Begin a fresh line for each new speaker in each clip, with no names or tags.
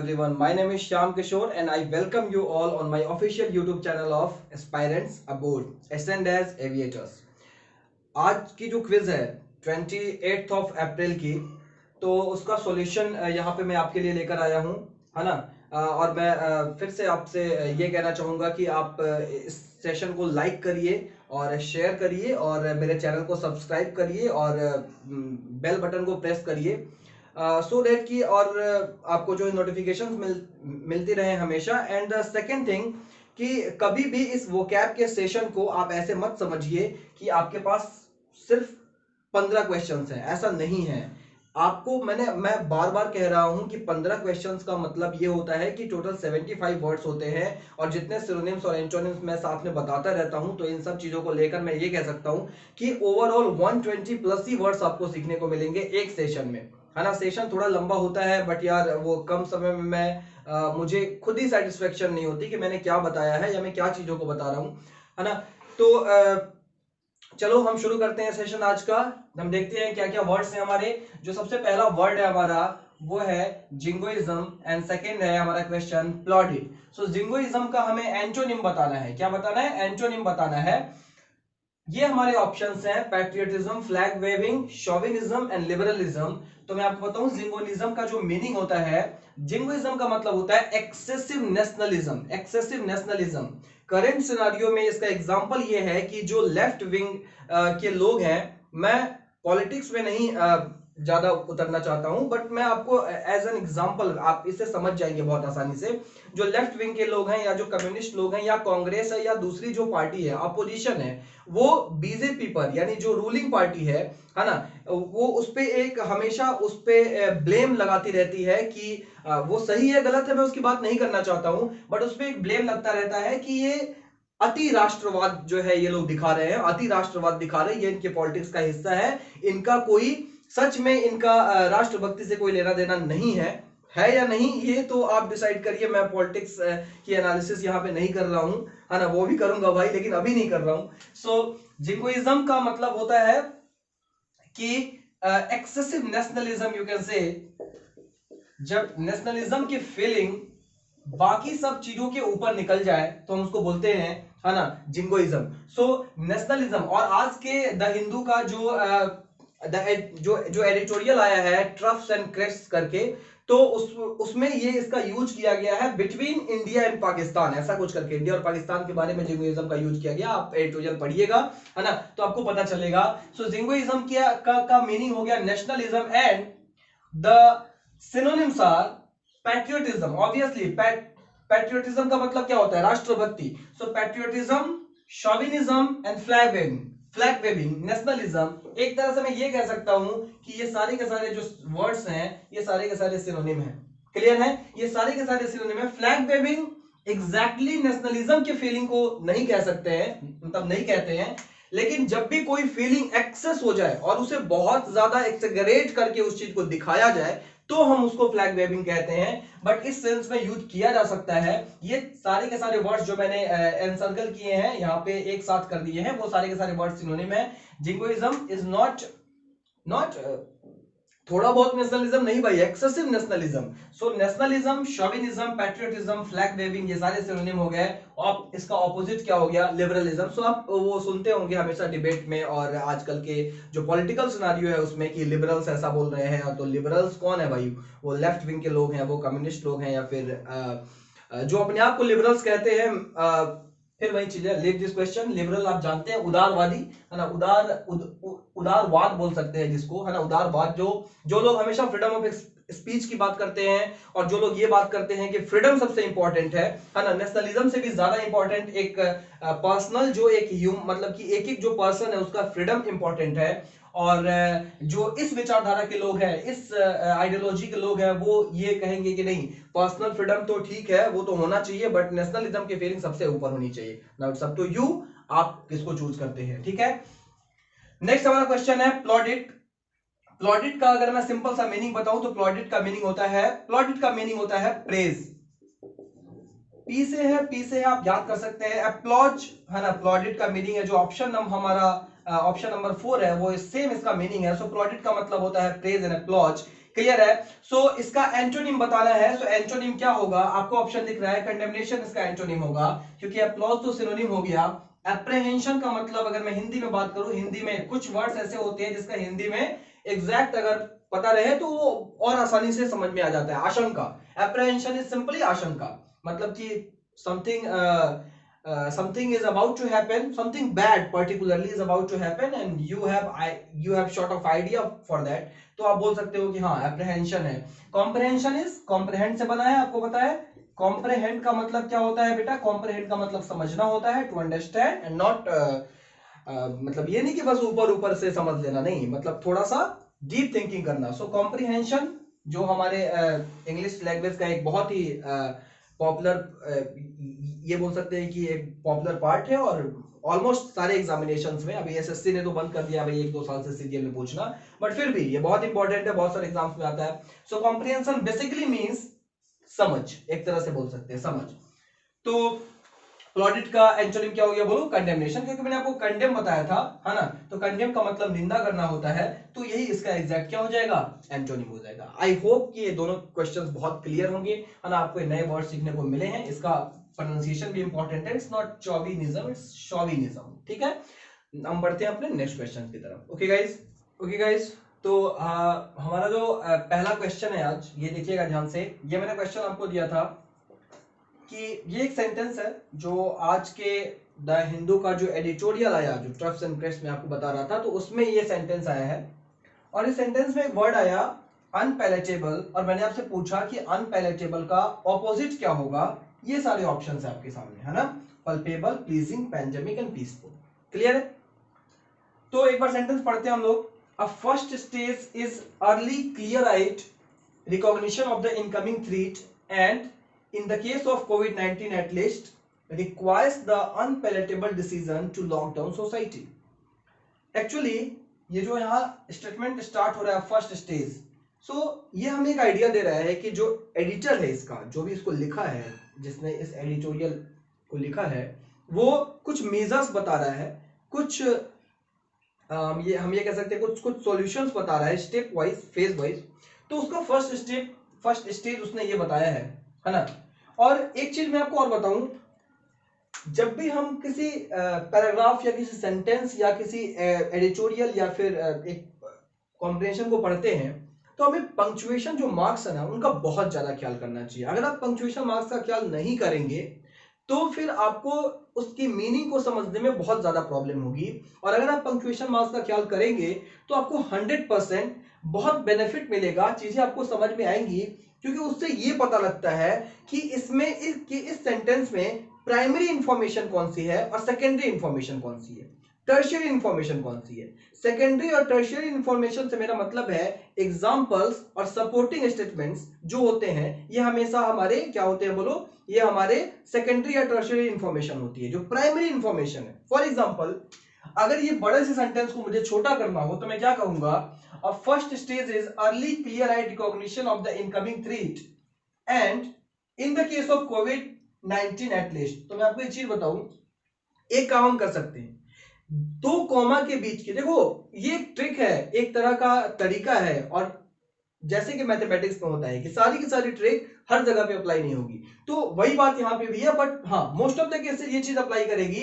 everyone. My name is Shyam Kishore and I welcome you all on my official YouTube channel of Aspirants Aboard, Ascend as Aviators. आज की जो quiz है 28th of April की, तो उसका solution यहाँ पे मैं आपके लिए लेकर आया हूँ, है ना। और मैं फिर से आपसे ये कहना चाहूँगा कि आप इस सेशन को लाइक करिए और शेयर करिए और मेरे चैनल को सब्सक्राइब करिए और बेल बटन को प्रेस करिए सो दैट कि और आपको जो नोटिफिकेशंस मिलती रहे हमेशा। एंड द सेकेंड थिंग कि कभी भी इस वोकैब के सेशन को आप ऐसे मत समझिए कि आपके पास सिर्फ 15 क्वेश्चंस हैं, ऐसा नहीं है। आपको मैं बार बार कह रहा हूं कि 15 क्वेश्चंस का मतलब ये होता है कि टोटल 75 वर्ड्स होते हैं और जितने सिनोनिम्स और एंटोनिम्स मैं साथ में बताता रहता हूं, तो इन सब चीजों को लेकर मैं ये कह सकता हूं कि ओवरऑल 120 प्लस ही वर्ड्स आपको सीखने को मिलेंगे एक सेशन में, है ना। सेशन थोड़ा लंबा होता है बट यार वो कम समय में मैं मुझे खुद ही सेटिस्फेक्शन नहीं होती कि मैंने क्या बताया है या मैं क्या चीजों को बता रहा हूं, है ना। तो चलो हम शुरू करते हैं सेशन आज का। हम देखते हैं क्या क्या वर्ड्स हैं हमारे। जो सबसे पहला वर्ड है हमारा वो है जिंगोइज्म एंड सेकंड है हमारा क्वेश्चन प्लॉडिड। सो जिंगोइज्म का हमें एंटोनिम बताना है। क्या बताना है? एंटोनिम बताना है। ये हमारे ऑप्शंस हैं patriotism, flag waving, chauvinism and liberalism. तो मैं आपको बताऊं जिंगोइज्म का जो मीनिंग होता है, जिंगोइज्म का मतलब होता है excessive nationalism. Excessive nationalism current scenario में इसका एग्जांपल ये है कि जो लेफ्ट विंग के लोग हैं, मैं पॉलिटिक्स में नहीं ज्यादा उतरना चाहता हूं बट मैं आपको एज एन एग्जांपल आप इसे समझ जाएंगे बहुत आसानी से। जो लेफ्ट विंग के लोग हैं या जो कम्युनिस्ट लोग हैं या कांग्रेस है या दूसरी जो पार्टी है अपोजिशन है, वो बीजेपी पर यानी जो रूलिंग पार्टी है ना, वो उस पे एक हमेशा उस पे ब्लेम लगाती रहती है कि वो सही है गलत है मैं उसकी बात नहीं करना चाहता हूं, बट उस पे एक ब्लेम लगता रहता है कि ये अति राष्ट्रवाद जो है ये लोग दिखा रहे हैं, अति राष्ट्रवाद दिखा रहे हैं, ये इनके पॉलिटिक्स का हिस्सा है। इनका कोई सच में इनका राष्ट्रभक्ति से कोई लेना देना नहीं है या नहीं, ये तो आप डिसाइड करिए। मैं पॉलिटिक्स की एनालिसिस यहाँ पे नहीं कर रहा हूं, है ना। वो भी करूंगा भाई लेकिन अभी नहीं कर रहा हूं। सो जिंगोइज्म का मतलब होता है कि एक्सेसिव नेशनलिज्म, यू कैन से, जब नेशनलिज्म की फीलिंग बाकी सब चीजों के ऊपर निकल जाए तो हम उसको बोलते हैं, है ना, जिंगोइज्म। सो नेशनलिज्म। और आज के द हिंदू का जो एडिटोरियल आया है ट्रफ्स एंड क्रेस्ट करके, तो उसमें ये इसका यूज किया गया है बिटवीन इंडिया एंड पाकिस्तान, ऐसा कुछ करके इंडिया और पाकिस्तान के बारे में जिंगोइज्म का यूज किया गया। आप एडिटोरियल पढ़िएगा, है ना, तो आपको पता चलेगा। सो जिंगोइज्म का मीनिंग हो गया nationalism and the synonyms are patriotism. Obviously patriotism का मतलब क्या होता है? राष्ट्रभक्ति। So patriotism, chauvinism and flag waving. Flag waving, nationalism, एक तरह से मैं ये कह सकता हूं कि ये सारे के सारे जो वर्ड्स हैं ये सारे के सारे सिनोनिम हैं। क्लियर है? ये सारे के सारे सिनोनिम है। फ्लैग वेविंग एग्जैक्टली नेशनलिज्म की फीलिंग को नहीं कह सकते हैं, मतलब नहीं कहते हैं, लेकिन जब भी कोई फीलिंग एक्सेस हो जाए और उसे बहुत ज्यादा एक्सेगरेट करके उस चीज को दिखाया जाए तो हम उसको फ्लैग वेविंग कहते हैं। बट इस सेंस में यूज किया जा सकता है। ये सारे के सारे वर्ड्स जो मैंने एनसर्कल किए हैं यहाँ पे एक साथ कर दिए हैं, वो सारे के सारे वर्ड्स सिनोनिम है। जिंगोइज्म इज नॉट थोड़ा बहुत नेशनलिज्म नहीं भाई, excessive nationalism. So nationalism, chauvinism, patriotism, flag waving, ये सारे सिनोनिम हो गए। और इसका ऑपोजिट क्या हो गया? लिबरलिज्म। सो आप वो सुनते होंगे हमेशा डिबेट में और आजकल के जो पॉलिटिकल सिनारियो है उसमें कि लिबरल्स ऐसा बोल रहे हैं। तो लिबरल्स कौन है भाई? वो लेफ्ट विंग के लोग हैं, वो कम्युनिस्ट लोग हैं, या फिर जो अपने आप को लिबरल्स कहते हैं। फिर वही चीज है, लीव दिस क्वेश्चन। लिबरल आप जानते हैं उदारवादी, है ना, उदारवाद बोल सकते हैं जिसको, है ना, उदारवाद। जो लोग हमेशा फ्रीडम ऑफ स्पीच की बात करते हैं और जो लोग ये बात करते हैं कि फ्रीडम सबसे इंपॉर्टेंट है ना, नेशनलिज्म से भी ज्यादा इंपॉर्टेंट एक पर्सनल जो एक मतलब कि एक जो पर्सन है उसका फ्रीडम इंपॉर्टेंट है। और जो इस विचारधारा के लोग हैं, इस आइडियोलॉजी के लोग हैं, वो ये कहेंगे कि नहीं, पर्सनल फ्रीडम तो ठीक है, वो तो होना चाहिए, बट नेशनलिज्म की फीलिंग सबसे ऊपर होनी चाहिए। Now it's up to you, आप किसको चूज करते हैं, ठीक है। नेक्स्ट हमारा क्वेश्चन है प्लॉडिट। प्लॉडिट का अगर मैं सिंपल सा मीनिंग बताऊं तो प्लॉडिट का मीनिंग होता है प्रेज। पी से है, आप याद कर सकते हैं एप्लॉज, है ना। प्लॉडिट का मीनिंग है जो ऑप्शन नंबर 4 है वो सेम इसका मीनिंग है। सो प्लॉडिट का मतलब होता है प्रेज एंड एप्लॉज। क्लियर है? सो इसका एंटोनिम बताना है। सो एंटोनिम क्या होगा? आपको ऑप्शन दिख रहा है, कंडेमनेशन इसका एंटोनिम होगा, क्योंकि अप्लॉज तो सिनोनिम हो गया। एप्रहेंशन का मतलब, अगर मैं हिंदी में बात करूं, हिंदी में कुछ वर्ड्स ऐसे होते हैं जिसका हिंदी में एग्जैक्ट अगर पता रहे तो वो और आसानी से समझ में आ जाता है। आशंका, एप्रहेंशन इज सिंपली आशंका, मतलब कि something something is about to happen, something bad particularly is about to happen and you have sort of idea for that, तो आप बोल सकते हो कि हाँ एप्रहेंशन है। कॉम्प्रहेंशन इज, कॉम्प्रहेंड से बना है, आपको पता है। कॉम्प्रहेंड का मतलब क्या होता है बेटा? कॉम्प्रहेंड का मतलब समझना होता है, टू अंडरस्टैंड एंड नॉट मतलब ये नहीं कि बस ऊपर ऊपर से समझ लेना, नहीं, मतलब थोड़ा सा डीप थिंकिंग करना। सो कॉम्प्रिहेंशन जो हमारे इंग्लिश लैंग्वेज का एक बहुत ही पॉपुलर, ये बोल सकते हैं कि एक पॉपुलर पार्ट है, और ऑलमोस्ट सारे एग्जामिनेशंस में, अभी एसएससी ने तो बंद कर दिया भाई 1-2 साल से सीजीएल में पूछना, बट फिर भी ये बहुत इंपॉर्टेंट है, बहुत सारे एग्जाम्स में आता है। सो कॉम्प्रिहेंशन बेसिकली मींस समझ, एक तरह से बोल सकते हैं समझ। तो प्लॉडिट का एंटोनिम क्या हो गया बोलो? कंडेमनेशन, क्योंकि मैंने आपको कंडेम बताया था, है ना? तो कंडेम का मतलब निंदा करना होता है, तो यही इसका एग्जैक्ट क्या हो जाएगा? एंटोनिम हो जाएगा। आई होप कि ये दोनों क्वेश्चंस बहुत क्लियर होंगे, है ना? आपको नए वर्ड सीखने को मिले हैं, इसका प्रोनाउंसिएशन भी इंपॉर्टेंट है, इट्स नॉट चौविनिज्म, इट्स शॉविनिज्म, ठीक है? हम बढ़ते हैं अपने नेक्स्ट क्वेश्चन की तरफ। ओके गाइस, तो हमारा जो पहला क्वेश्चन है आज, ये देखिएगा ध्यान से। ये मैंने क्वेश्चन आपको दिया था कि ये एक सेंटेंस है जो आज के द हिंदू का जो एडिटोरियल आया, जो ट्रफ्स एंड क्रेस्ट में आपको बता रहा था, तो उसमें ये सेंटेंस आया है, और इस सेंटेंस में एक वर्ड आया अनपैलेटेबल, और मैंने आपसे पूछा कि अनपैलेटेबल का ऑपोजिट क्या होगा। ये सारे ऑप्शंस है आपके सामने, है ना? Palpable, pleasing, pandemic and peaceful. Clear है? तो एक बार सेंटेंस पढ़ते हैं हम लोग। A first stage is early clear eyed recognition of the incoming threat and in the case of COVID-19 at least requires the unpalatable decision to lock down society. Actually ये जो यहाँ स्टेटमेंट स्टार्ट हो रहा है first stage, सो ये हमें एक idea दे रहा है कि जो एडिटर है इसका, जो भी इसको लिखा है, जिसने इस एडिटोरियल को लिखा है, वो कुछ मेजर्स बता रहा है, कुछ ये हम ये कह सकते हैं कुछ सॉल्यूशंस बता रहा है, स्टेप वाइज, फेज वाइज। तो उसका फर्स्ट स्टेज उसने ये बताया है ना? और एक चीज मैं आपको और बताऊं, जब भी हम किसी पैराग्राफ या किसी सेंटेंस या किसी एडिटोरियल या फिर एक कॉम्प्रिहेंशन को पढ़ते हैं, तो हमें पंक्चुएशन जो मार्क्स है ना, उनका बहुत ज्यादा ख्याल करना चाहिए। अगर आप पंक्चुएशन मार्क्स का ख्याल नहीं करेंगे तो फिर आपको उसकी मीनिंग को समझने में बहुत ज्यादा प्रॉब्लम होगी, और अगर आप पंक्चुएशन मार्क्स का ख्याल करेंगे तो आपको 100% बहुत बेनिफिट मिलेगा, चीजें आपको समझ में आएंगी, क्योंकि उससे ये पता लगता है कि इस सेंटेंस में प्राइमरी इंफॉर्मेशन कौन सी है और सेकेंडरी इंफॉर्मेशन कौन सी है, टर्शियरी इंफॉर्मेशन कौन सी है। सेकेंडरी और टर्शियरी इंफॉर्मेशन से मेरा मतलब है एग्जांपल्स और सपोर्टिंग स्टेटमेंट्स जो होते हैं, ये हमेशा हमारे क्या होते हैं बोलो? ये हमारे सेकेंडरी या टर्शियरी इंफॉर्मेशन होती है। जो प्राइमरी इंफॉर्मेशन है, फॉर एग्जांपल अगर ये बड़े से सेंटेंस को मुझे छोटा करना हो तो मैं क्या कहूंगा? A first stage is early clear eyed recognition of the incoming threat and in the case of कोविड-19 एट लीस्ट। तो मैं आपको एक चीज बताऊं, एक काम हम कर सकते हैं, 2 कॉमा के बीच की, देखो ये एक ट्रिक है, एक तरह का तरीका है, और जैसे कि मैथमेटिक्स में होता है कि सारी की सारी ट्रिक हर जगह पे अप्लाई नहीं होगी, तो वही बात यहां पे भी है, बट हाँ मोस्ट ऑफ द केसेस ये चीज अप्लाई करेगी।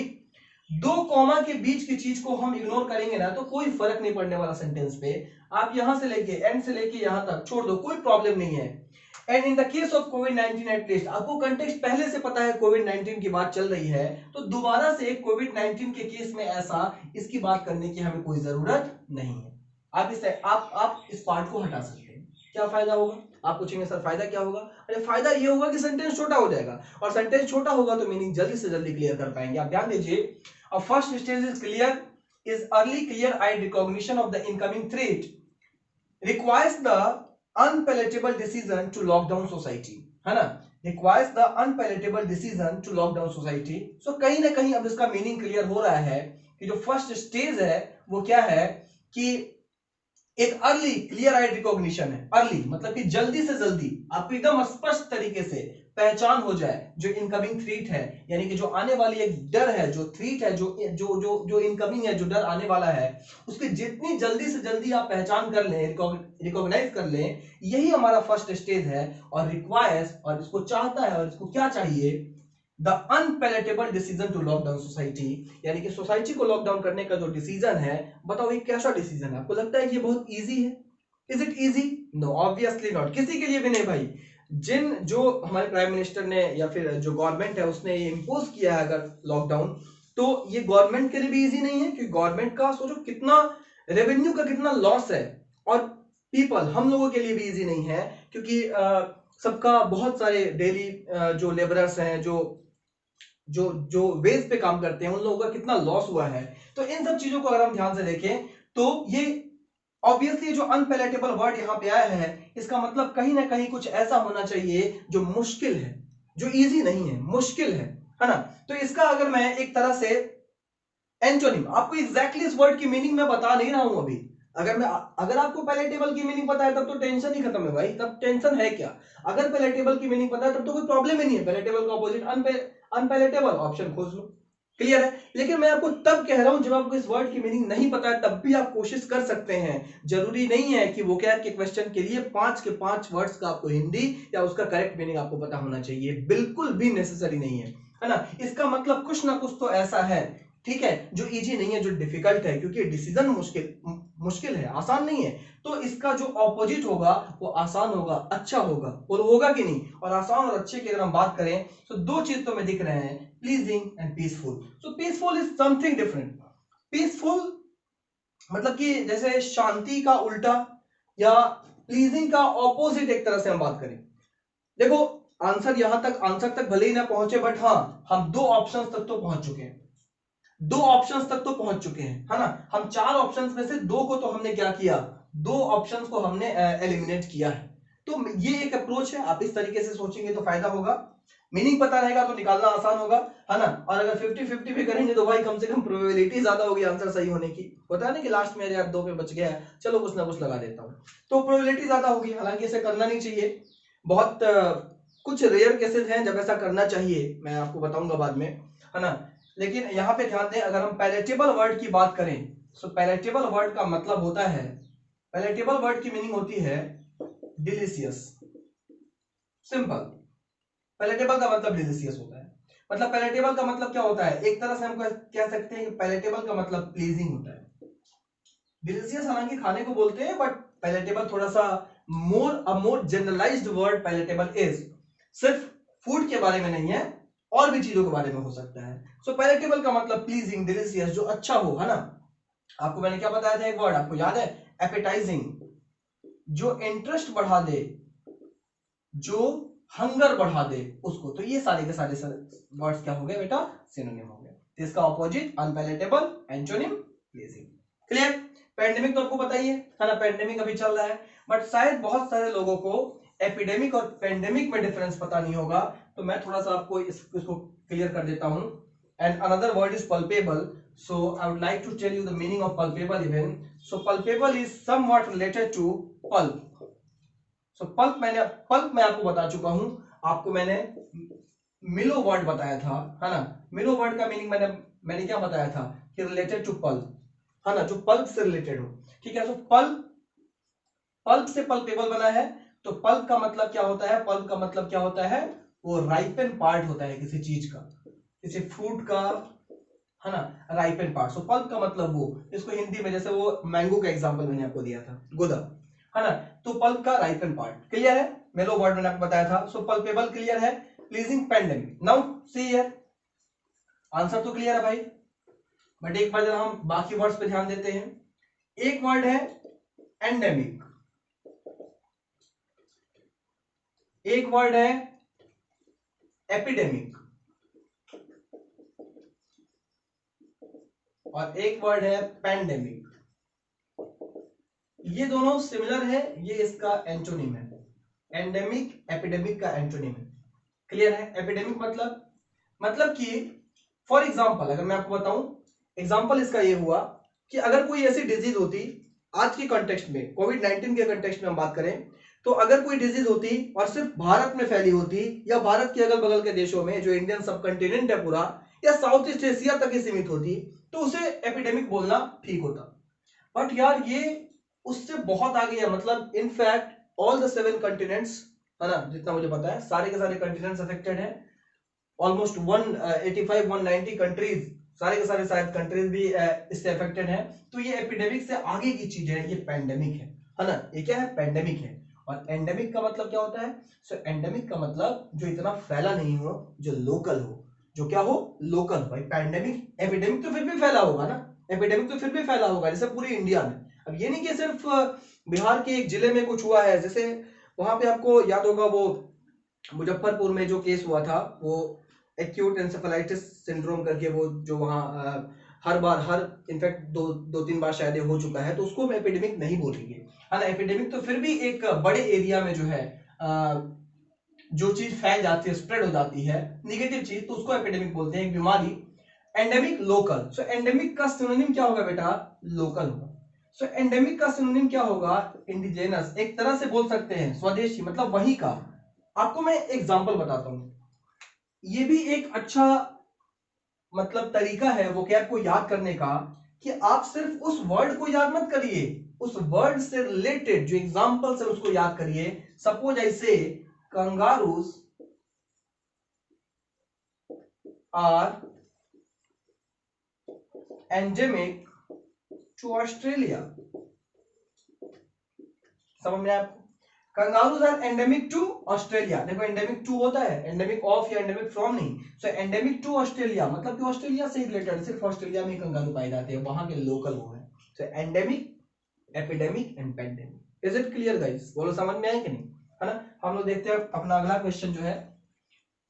2 कॉमा के बीच की चीज को हम इग्नोर करेंगे ना, तो कोई फर्क नहीं पड़ने वाला सेंटेंस पे। आप यहां से लेके एंड से लेके यहां तक छोड़ दो, कोई प्रॉब्लम नहीं है। And in the case of कोविड-19 एट लीस्ट, आपको कंटेक्स्ट पहले से पता है, कोविड-19 की बात चल रही है, तो दोबारा से कोविड-19 के केस में ऐसा इसकी बात करने की हमें कोई जरूरत नहीं है। आप इस पार्ट को हटा सकते हैं। क्या फायदा होगा? आप पूछेंगे सर फायदा क्या होगा? अरे फायदा ये होगा कि सेंटेंस छोटा हो जाएगा, और सेंटेंस छोटा होगा तो मीनिंग जल्दी से जल्दी क्लियर कर पाएंगे। आप ध्यान दीजिए, a first stage is early clear eyed recognition of the incoming threat requires the unpalatable decision to lock down society, है ना? Requires the unpalatable decision to lock down society. So कहीं ना कहीं अब इसका मीनिंग क्लियर हो रहा है कि जो फर्स्ट स्टेज है वो क्या है, कि एक अर्ली क्लियर आइड रिकॉग्निशन है। अर्ली मतलब कि जल्दी से जल्दी, आपको एकदम स्पष्ट तरीके से पहचान हो जाए, जो इनकमिंग थ्रेट है, यानी कि जो आने वाली एक डर है, जो थ्रेट है, जो जो जो जो इनकमिंग है, जो डर आने वाला है, उसकी जितनी जल्दी से जल्दी आप पहचान कर लें, रिकॉग्नाइज कर लें, यही हमारा फर्स्ट स्टेज है। और रिक्वायर्स, और इसको चाहता है, और इसको क्या चाहिए, the unpalatable decision to lockdown society, यानी कि सोसाइटी को लॉकडाउन करने का जो डिसीजन है, बताओ ये कैसा डिसीजन है? आपको लगता है कि ये बहुत इजी है? Is it easy? No, obviously not, किसी के लिए भी नहीं भाई। जो हमारे प्राइम मिनिस्टर ने या फिर जो गवर्नमेंट है उसने ये इम्पोज किया है अगर लॉकडाउन, तो ये गवर्नमेंट के लिए भी इजी नहीं है, क्योंकि गवर्नमेंट का सोचो कितना रेवेन्यू का कितना लॉस है, और पीपल, हम लोगों के लिए भी इजी नहीं है, क्योंकि सबका बहुत सारे डेली जो लेबरर्स हैं, जो जो जो वेज पे काम करते हैं, उन लोगों का कितना लॉस हुआ है। तो इन सब चीजों को अगर हम ध्यान से देखें, तो ये ऑब्वियसली जो अनपैलेटेबल वर्ड यहां पे आया है, इसका मतलब कहीं ना कहीं कुछ ऐसा होना चाहिए जो मुश्किल है, जो इजी नहीं है, मुश्किल है ना? तो इसका अगर मैं एक तरह से एंटोनिम, आपको एग्जैक्टली इस वर्ड की मीनिंग मैं बता नहीं रहा हूं अभी। अगर आपको पैलेटेबल की मीनिंग पता है तब तो टेंशन ही खत्म है भाई, तब टेंशन है क्या? अगर पैलेटेबल की मीनिंग पता है तब तो कोई प्रॉब्लम ही नहीं है। पैलेटेबल का ऑपोजिट अनपैलेटेबल, ऑप्शन खोज लो, क्लियर है। लेकिन मैं आपको तब कह रहा हूं जब आपको इस वर्ड की मीनिंग नहीं पता है, तब भी आप कोशिश कर सकते हैं। जरूरी नहीं है कि वोकैब के क्वेश्चन के लिए 5 के 5 वर्ड्स का आपको हिंदी या उसका करेक्ट मीनिंग आपको पता होना चाहिए, बिल्कुल भी नेसेसरी नहीं है ना? इसका मतलब कुछ ना कुछ तो ऐसा है, ठीक है, जो इजी नहीं है, जो डिफिकल्ट है, क्योंकि डिसीजन मुश्किल है, आसान नहीं है। तो इसका जो ऑपोजिट होगा वो आसान होगा, अच्छा होगा, और होगा कि नहीं? और आसान और अच्छे की अगर हम बात करें तो दो चीज तो में दिख रहे हैं, pleasing and peaceful. So peaceful is something different. Peaceful मतलब कि जैसे शांति का उल्टा, या प्लीजिंग का ऑपोजिट, एक तरह से हम बात करें। देखो, आंसर तक भले ही ना पहुंचे, बट हाँ, हम 2 ऑप्शंस तक तो पहुंच चुके हैं, 2 ऑप्शंस तक तो पहुंच चुके हैं, है ना? हम 4 ऑप्शंस में से 2 को तो हमने क्या किया, 2 ऑप्शंस को हमने एलिमिनेट किया है। तो ये एक अप्रोच है, आप इस तरीके से सोचेंगे तो फायदा होगा। मीनिंग पता रहेगा तो निकालना आसान होगा, है ना? और अगर 50-50 भी करेंगे तो भाई कम से कम प्रोबेबिलिटी ज्यादा होगी आंसर सही होने की। होता है ना कि लास्ट में यार 2 पे बच गया है, चलो कुछ ना कुछ लगा देता हूं, तो प्रोबेबिलिटी ज्यादा होगी। हालांकि इसे करना नहीं चाहिए, बहुत कुछ रेयर केसेस हैं जब ऐसा करना चाहिए, मैं आपको बताऊंगा बाद में, है ना? लेकिन यहां पे ध्यान दें, अगर हम पैलेटेबल वर्ड की बात करें, तो पैलेटेबल वर्ड का मतलब होता है, पैलेटेबल वर्ड की मीनिंग होती है डिलीशियस, सिंपल। पैलेटेबल का मतलब डिलीशियस होता है। मतलब पैलेटेबल का मतलब क्या होता है, एक तरह से हम कह सकते हैं कि पैलेटेबल का मतलब प्लीजिंग होता है। डिलीशियस हालांकि खाने को बोलते हैं, बट पैलेटेबल थोड़ा सा मोर जनरलाइज्ड वर्ड पैलेटेबल इज, सिर्फ फूड के बारे में नहीं है, और भी चीजों के बारे में हो सकता है। सो पैलेटेबल का मतलब प्लीजिंग, डिलीशियस, जो अच्छा हो, है ना? आपको मैंने क्या बताया था, एक वर्ड आपको याद है, एपेटाइजिंग, जो इंटरेस्ट बढ़ा दे, जो हंगर बढ़ा दे उसको। तो ये सारे के सारे वर्ड्स क्या हो गए बेटा, सिनोनिम हो गए। तो इसका opposite unpalatable, antonym pleasing. Clear? Pandemic तो आपको पता ही है ना, पैंडेमिक अभी चल रहा है, बट शायद बहुत सारे लोगों को एपिडेमिक और पैंडेमिक में डिफरेंस पता नहीं होगा, तो मैं थोड़ा सा आपको इसको क्लियर कर देता हूं। And another word is palpebral, so I would like to tell you the meaning of palpable even. So palpable is somewhat related to pulp. So pulp मैं आपको बता चुका हूं, आपको मैंने मिलो वर्ड बताया था, है ना? मिलो वर्ड का मीनिंग मैंने क्या बताया था कि रिलेटेड टू पल्प, है ना? जो पल्प से रिलेटेड हो, ठीक है? तो पल्प से पल्पेबल बना है, तो पल्प का मतलब क्या होता है, पल्प का मतलब क्या होता है, वो राइपन पार्ट होता है किसी चीज का, किसी फ्रूट का, है ना? Ripen part. सो पल्प का मतलब वो, इसको हिंदी में जैसे वो मैंगो का एग्जांपल मैंने आपको दिया था, गुदा, है ना? तो पल्प का राइपन पार्ट, क्लियर है? मेलो वर्ड मैंने आपको बताया था। सो पल्पेबल क्लियर है, pleasing pandemic. Now see here, answer तो क्लियर है भाई, बट एक बार जरा हम बाकी वर्ड्स पे ध्यान देते हैं। एक वर्ड है एंडेमिक, एक वर्ड है एपिडेमिक, और एक वर्ड है पैंडेमिक। ये दोनों सिमिलर है, ये इसका एंटोनिम है। एंडेमिक एपिडेमिक का एंटोनिम है, क्लियर है? एपिडेमिक मतलब कि फॉर एग्जांपल अगर मैं आपको बताऊं, एग्जांपल इसका ये हुआ कि अगर कोई ऐसी डिजीज होती, आज के कॉन्टेक्स्ट में कोविड-19 के कॉन्टेक्स्ट में हम बात करें, तो अगर कोई डिजीज होती और सिर्फ भारत में फैली होती या भारत के अगल बगल के देशों में जो इंडियन सब कंटिनेंट है पूरा या साउथ ईस्ट एशिया तक ही सीमित होती तो उसे एपिडेमिक बोलना ठीक होता। बट यार ये उससे बहुत आगे है, मतलब इनफैक्ट ऑल द 7 कंटिनेंट्स, है ना, जितना मुझे पता है सारे के सारे कंटिनेंट्स अफेक्टेड हैं। ऑलमोस्ट 185-190 कंट्रीज, सारे के सारे शायद कंट्रीज भी इससे अफेक्टेड हैं। तो ये एपिडेमिक से आगे की चीज है, ये पैंडेमिक है ना। ये क्या है? पैंडेमिक है। और एंडेमिक का मतलब क्या होता है? सो एंडेमिक का मतलब जो इतना फैला नहीं हो, जो लोकल हो, जो क्या हो? लोकल। भाई पैंडेमिक, एपिडेमिक तो फिर भी फैला होगा ना, एपिडेमिक तो फिर भी फैला होगा जैसे पूरी इंडिया में। अब ये नहीं कि सिर्फ बिहार के एक जिले में कुछ हुआ है, जैसे वहां पे आपको याद होगा वो मुजफ्फरपुर में जो केस हुआ था, वो एक्यूट एंसेफेलाइटिस सिंड्रोम करके, वो जो वहाँ हर बार हर इनफैक्ट दो तीन बार शायद हो चुका है, तो उसको हम एपिडेमिक नहीं बोलेंगे, है ना। एपिडेमिक तो फिर भी एक बड़े एरिया में जो है जो चीज फैल जाती है, स्प्रेड हो जाती है, निगेटिव चीज, तो उसको एपिडेमिक बोलते हैं, एक बीमारी। Endemic, local. सो एंडेमिक का सिनोनिम क्या होगा बेटा? लोकल होगा। सो एंडेमिक का सिनोनिम क्या होगा? इंडिजेनस। एक तरह से बोल सकते हैं स्वदेशी, मतलब वही का। आपको मैं एग्जांपल बताता हूं, ये भी एक अच्छा मतलब तरीका है वोकैब को याद करने का, कि आप सिर्फ उस वर्ड को याद मत करिए, उस वर्ड से रिलेटेड जो एग्जांपल्स है उसको याद करिए। सपोज आई से kangaroos are endemic to Australia. समझ में आपको? Kangaroos are endemic to Australia. देखो एंडेमिक टू होता है, एंडेमिक ऑफ या एंडेमिक फ्रॉम नहीं। सो एंडेमिक टू ऑस्ट्रेलिया मतलब कि ऑस्ट्रेलिया से रिलेटेड, सिर्फ ऑस्ट्रेलिया में कंगारू पाए जाते हैं, वहां के लोकल वो है। So endemic, epidemic and pandemic. Is it clear guys? बोलो समझ में आया कि नहीं? है ना। हम लोग देखते हैं अपना अगला क्वेश्चन जो है।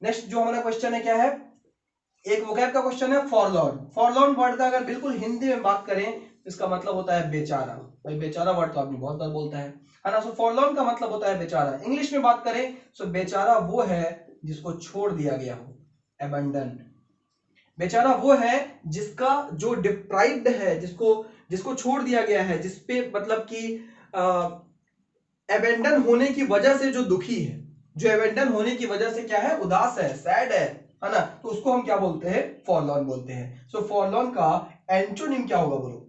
नेक्स्ट जो हमारा क्वेश्चन है क्या है? एक वोकैब का क्वेश्चन है, फॉरलॉर्न। फॉरलॉर्न वर्ड का अगर बिल्कुल हिंदी में बात करें, इसका मतलब होता है बेचारा। भाई बेचारा वर्ड तो आपने बहुत बार बोलता है ना। सो फॉरलॉर्न का मतलब होता है बेचारा। इंग्लिश में बात करें सो बेचारा वो है जिसको छोड़ दिया गया हो, अबंडन। बेचारा वो है जिसका जो डिप्राइव्ड है, जिसको जिसको छोड़ दिया गया है, जिसपे मतलब कि अबेंडन होने की वजह से जो दुखी है, जो अबेंडन होने की वजह से क्या है? उदास है, सैड है ना। तो उसको हम क्या बोलते हैं? फॉरलॉर्न बोलते हैं। सो फॉरलॉर्न का एंटोनिम क्या होगा बोलो?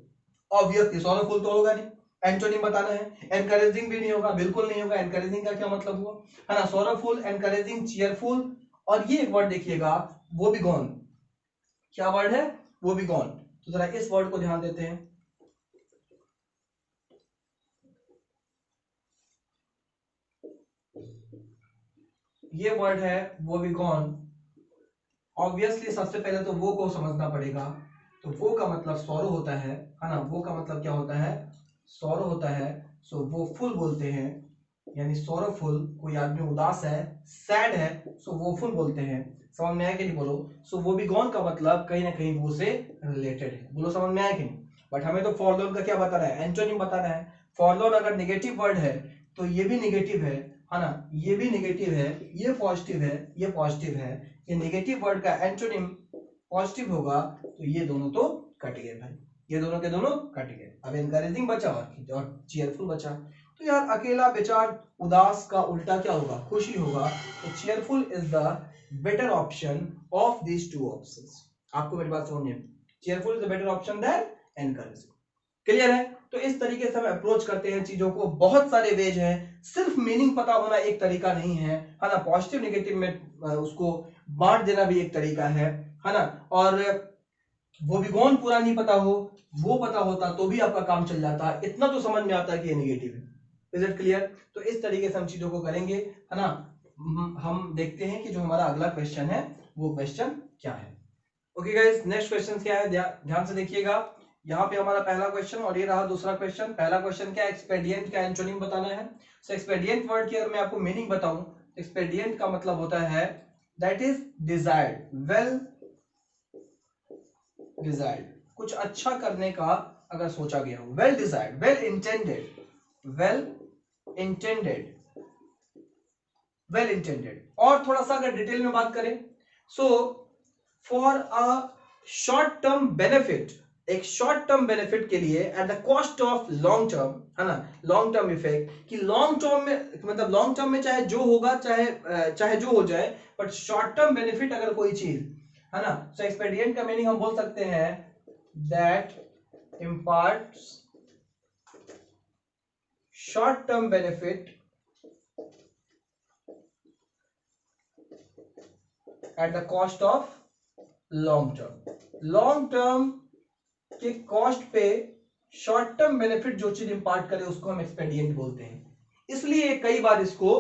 ऑब्वियसली सॉरोफुल तो होगा नहीं, एंटोनिम बताना है। एनकरेजिंग भी नहीं होगा, बिल्कुल नहीं होगा। एनकरेजिंग का क्या मतलब हुआ, है ना? Sorrowful, encouraging, cheerful. और ये एक वर्ड देखिएगा, वो भी गॉन। क्या वर्ड है? वो भी गॉन। तो जरा इस वर्ड को ध्यान देते हैं। ये वर्ड है वो भी गॉन। ऑब्वियसली सबसे पहले तो वो को समझना पड़ेगा। तो वो का मतलब सॉरो होता है ना। वो का मतलब क्या होता है? सॉरो होता है। सो वो फुल बोलते हैं, यानी सॉरोफुल। कोई आदमी उदास है, सैड है, सो वो फुल बोलते हैं। समझ में आया कि नहीं बोलो? सो वो भी गॉन का मतलब कहीं ना कहीं वो से रिलेटेड है। बोलो समझ में आया कि नहीं? बट हमें तो फॉरलॉर्न का क्या बताना है? एंटोनिम बताना है। फॉरलॉर्न अगर नेगेटिव वर्ड है तो ये भी नेगेटिव है ना। ये भी नेगेटिव है, ये पॉजिटिव है, ये पॉजिटिव है। ये नेगेटिव वर्ड का एंटोनिम पॉजिटिव होगा तो ये दोनों तो कट गए भाई, ये दोनों के दोनों कट गए। अब एनकरेजिंग बचा और चीयरफुल बचा। तो यार अकेला बेचार उदास का उल्टा क्या होगा? खुशी होगा। तो cheerful is the better option of these two options. आपको मेरी बात समझ में? Cheerful is the better option than encouraging. Clear है? तो इस तरीके से हम अप्रोच करते हैं चीजों को। बहुत सारे वेज हैं, सिर्फ मीनिंग पता होना एक तरीका नहीं है ना। पॉजिटिव नेगेटिव में उसको बांट देना भी एक तरीका है ना। और वो भी कौन पूरा नहीं पता हो, वो पता होता तो भी आपका काम चल जाता। इतना तो समझ में आता है कि ये नेगेटिव है। Is it clear? तो इस तरीके से हम चीजों को करेंगे, है ना। हम देखते हैं कि जो हमारा अगला क्वेश्चन है वो क्वेश्चन क्या है। ओके गाइस, नेक्स्ट क्वेश्चन क्या है? ध्यान से देखिएगा। यहाँ पे हमारा पहला क्वेश्चन और ये रहा दूसरा क्वेश्चन। पहला क्वेश्चन क्या है? एक्सपेडिएंट का एंटोनिम बताना है। सो एक्सपेडिएंट वर्ड की अगर मैं आपको मीनिंग बताऊं, एक्सपेडिएंट का मतलब होता है that is desired, well desired, कुछ अच्छा करने का अगर सोचा गया हो। Well desired, well intended, well intended, well intended. और थोड़ा सा अगर डिटेल में बात करें, so for a short term benefit एक शॉर्ट टर्म बेनिफिट के लिए at the cost of long term, है ना, लॉन्ग टर्म इफेक्ट, कि लॉन्ग टर्म में मतलब लॉन्ग टर्म में चाहे जो होगा चाहे जो हो जाए, बट शॉर्ट टर्म बेनिफिट अगर कोई चीज, है ना, सो एक्सपेडिएंट का मीनिंग हम बोल सकते हैं that imparts short term benefit at the cost of long term. Long term के कॉस्ट पे शॉर्ट टर्म बेनिफिट जो चीज इंपार्ट करे उसको हम एक्सपेडिएंट बोलते हैं। इसलिए कई बार इसको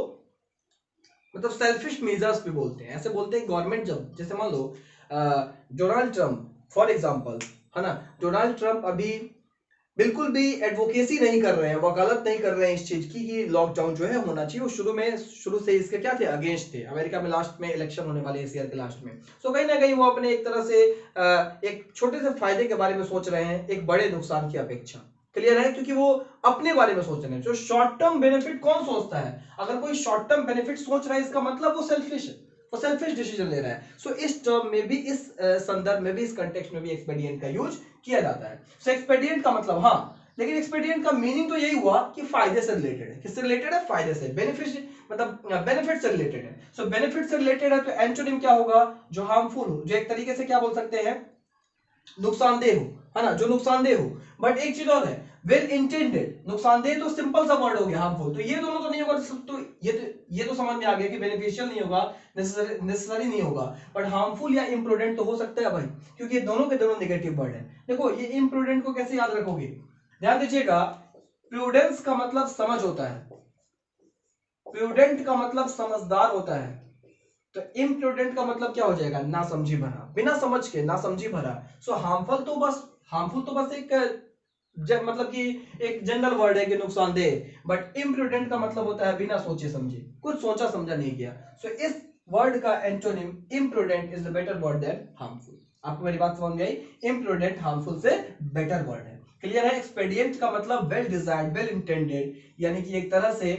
मतलब सेल्फिश मेजर्स भी बोलते हैं। ऐसे बोलते हैं गवर्नमेंट, जब जैसे मान लो डोनाल्ड ट्रंप फॉर एग्जांपल, है ना, डोनाल्ड ट्रंप अभी बिल्कुल भी एडवोकेसी नहीं कर रहे हैं, वकालत नहीं कर रहे हैं इस चीज की कि लॉकडाउन जो है होना चाहिए। वो शुरू से इसके क्या थे, अगेंस्ट थे। अमेरिका में लास्ट में इलेक्शन होने वाले इस ईयर के लास्ट में, सो कहीं ना कहीं वो अपने एक तरह से एक छोटे से फायदे के बारे में सोच रहे हैं एक बड़े नुकसान की अपेक्षा। क्लियर है, क्योंकि वो अपने बारे में सोच रहे हैं। जो शॉर्ट टर्म बेनिफिट कौन सोचता है, अगर कोई शॉर्ट टर्म बेनिफिट सोच रहा है इसका मतलब वो सेल्फिश है, वो सेल्फिश डिसीजन ले रहा है। सो इस टर्म में भी, इस संदर्भ में भी, इस कंटेक्स्ट में भी एक्सपेडिएंट का यूज किया जाता है। सो एक्सपेडिएंट का मतलब, हाँ, लेकिन एक्सपेडिएंट का मीनिंग तो यही हुआ कि फायदे से रिलेटेड है। किससे रिलेटेड है, फायदे से, बेनिफिट मतलब बेनिफिट से रिलेटेड है। सो बेनिफिट से रिलेटेड है तो एंटोनिम क्या होगा, जो हार्मफुल हो, जो एक तरीके से क्या बोल सकते हैं, नुकसानदेह हो, है ना, जो नुकसानदेह हो। बट एक चीज और है, वेल इंटेंडेड। नुकसानदेह तो सिंपल सा वर्ड हो गया, हार्मफुल तो ये दोनों तो नहीं होगा। तो ये तो समझ में आ गया कि बेनिफिशियल नहीं होगा, नेसेसरी नहीं होगा, बट हार्मफुल या इम्प्रूडेंट तो हो सकता है भाई, क्योंकि ये दोनों के दोनों नेगेटिव वर्ड है। देखो ये इम्प्रूडेंट को कैसे याद रखोगे, ध्यान दीजिएगा, प्रूडेंस का मतलब समझ होता है, प्रूडेंट का मतलब समझदार होता है, तो इम्प्रूडेंट का मतलब क्या हो जाएगा, ना समझी भरा, बिना समझ के ना समझी भरा। सो हार्मफुल तो बस एक मतलब कि एक जनरल वर्ड है कि नुकसानदेह, बट इम्प्रूडेंट का मतलब होता है बिना सोचे समझे, कुछ सोचा समझा नहीं किया। सो इस वर्ड का antonym imprudent is the better word than harmful. आपको मेरी बात समझ में आई, इम्प्रूडेंट हार्मफुल से बेटर वर्ड है। क्लियर है, एक्सपेडिएंट का मतलब वेल डिजायर्ड, वेल इंटेंडेड, यानी कि एक तरह से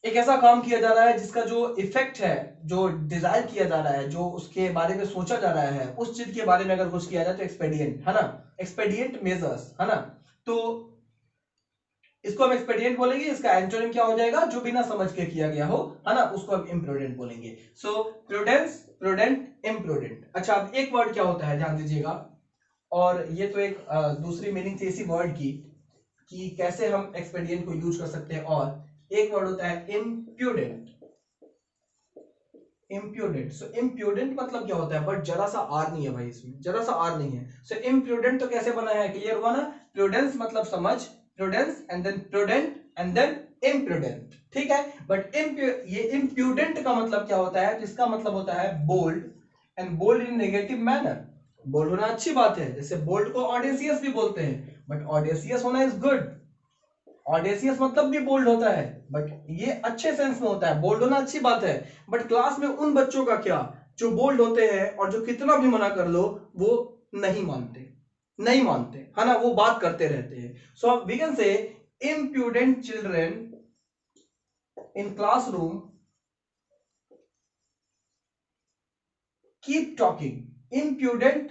एक ऐसा काम किया जा रहा है जिसका जो इफेक्ट है, जो डिजायर किया जा रहा है, जो उसके बारे में सोचा जा रहा है, उस चीज के बारे में अगर कुछ किया जाए तो एक्सपेडिएंट, है ना, एक्सपेडिएंट मेजर्स, है ना, तो इसको हम एक्सपेडिएंट बोलेंगे। इसका एंटोनिम क्या हो जाएगा, जो बिना समझ के किया गया हो, है ना, उसको हम इम्प्रूडेंट बोलेंगे। सो प्रूडेंस, प्रूडेंट, इम्प्रूडेंट। अच्छा, अब एक वर्ड क्या होता है, ध्यान दीजिएगा, और ये तो एक दूसरी मीनिंग थी इसी वर्ड की कि कैसे हम एक्सपेडिएंट को यूज कर सकते हैं। और एक वर्ड होता है इम्प्यूडेंट। इम्प्यूडेंट, सो इम्प्यूडेंट मतलब क्या होता है, बट जरा सा आर नहीं है भाई, इसमें जरा सा आर नहीं है। सो इम्प्यूडेंट तो कैसे बना है, क्लियर हुआ ना, प्रूडेंस मतलब समझ, prudence and then prudent and then imprudent, ठीक है। बट ये इम्प्यूडेंट का मतलब क्या होता है, इसका मतलब होता है bold, and bold in negative manner. Bold होना अच्छी बात है, जैसे बोल्ड को ऑडेसियस भी बोलते हैं, बट ऑडेसियस होना इज गुड। ऑडेसियस मतलब भी बोल्ड होता है, बट ये अच्छे सेंस में होता है। बोल्ड होना अच्छी बात है, बट क्लास में उन बच्चों का क्या जो बोल्ड होते हैं और जो कितना भी मना कर लो वो नहीं मानते, नहीं मानते, है ना, वो बात करते रहते हैं। So we can say impudent children in classroom keep talking. Impudent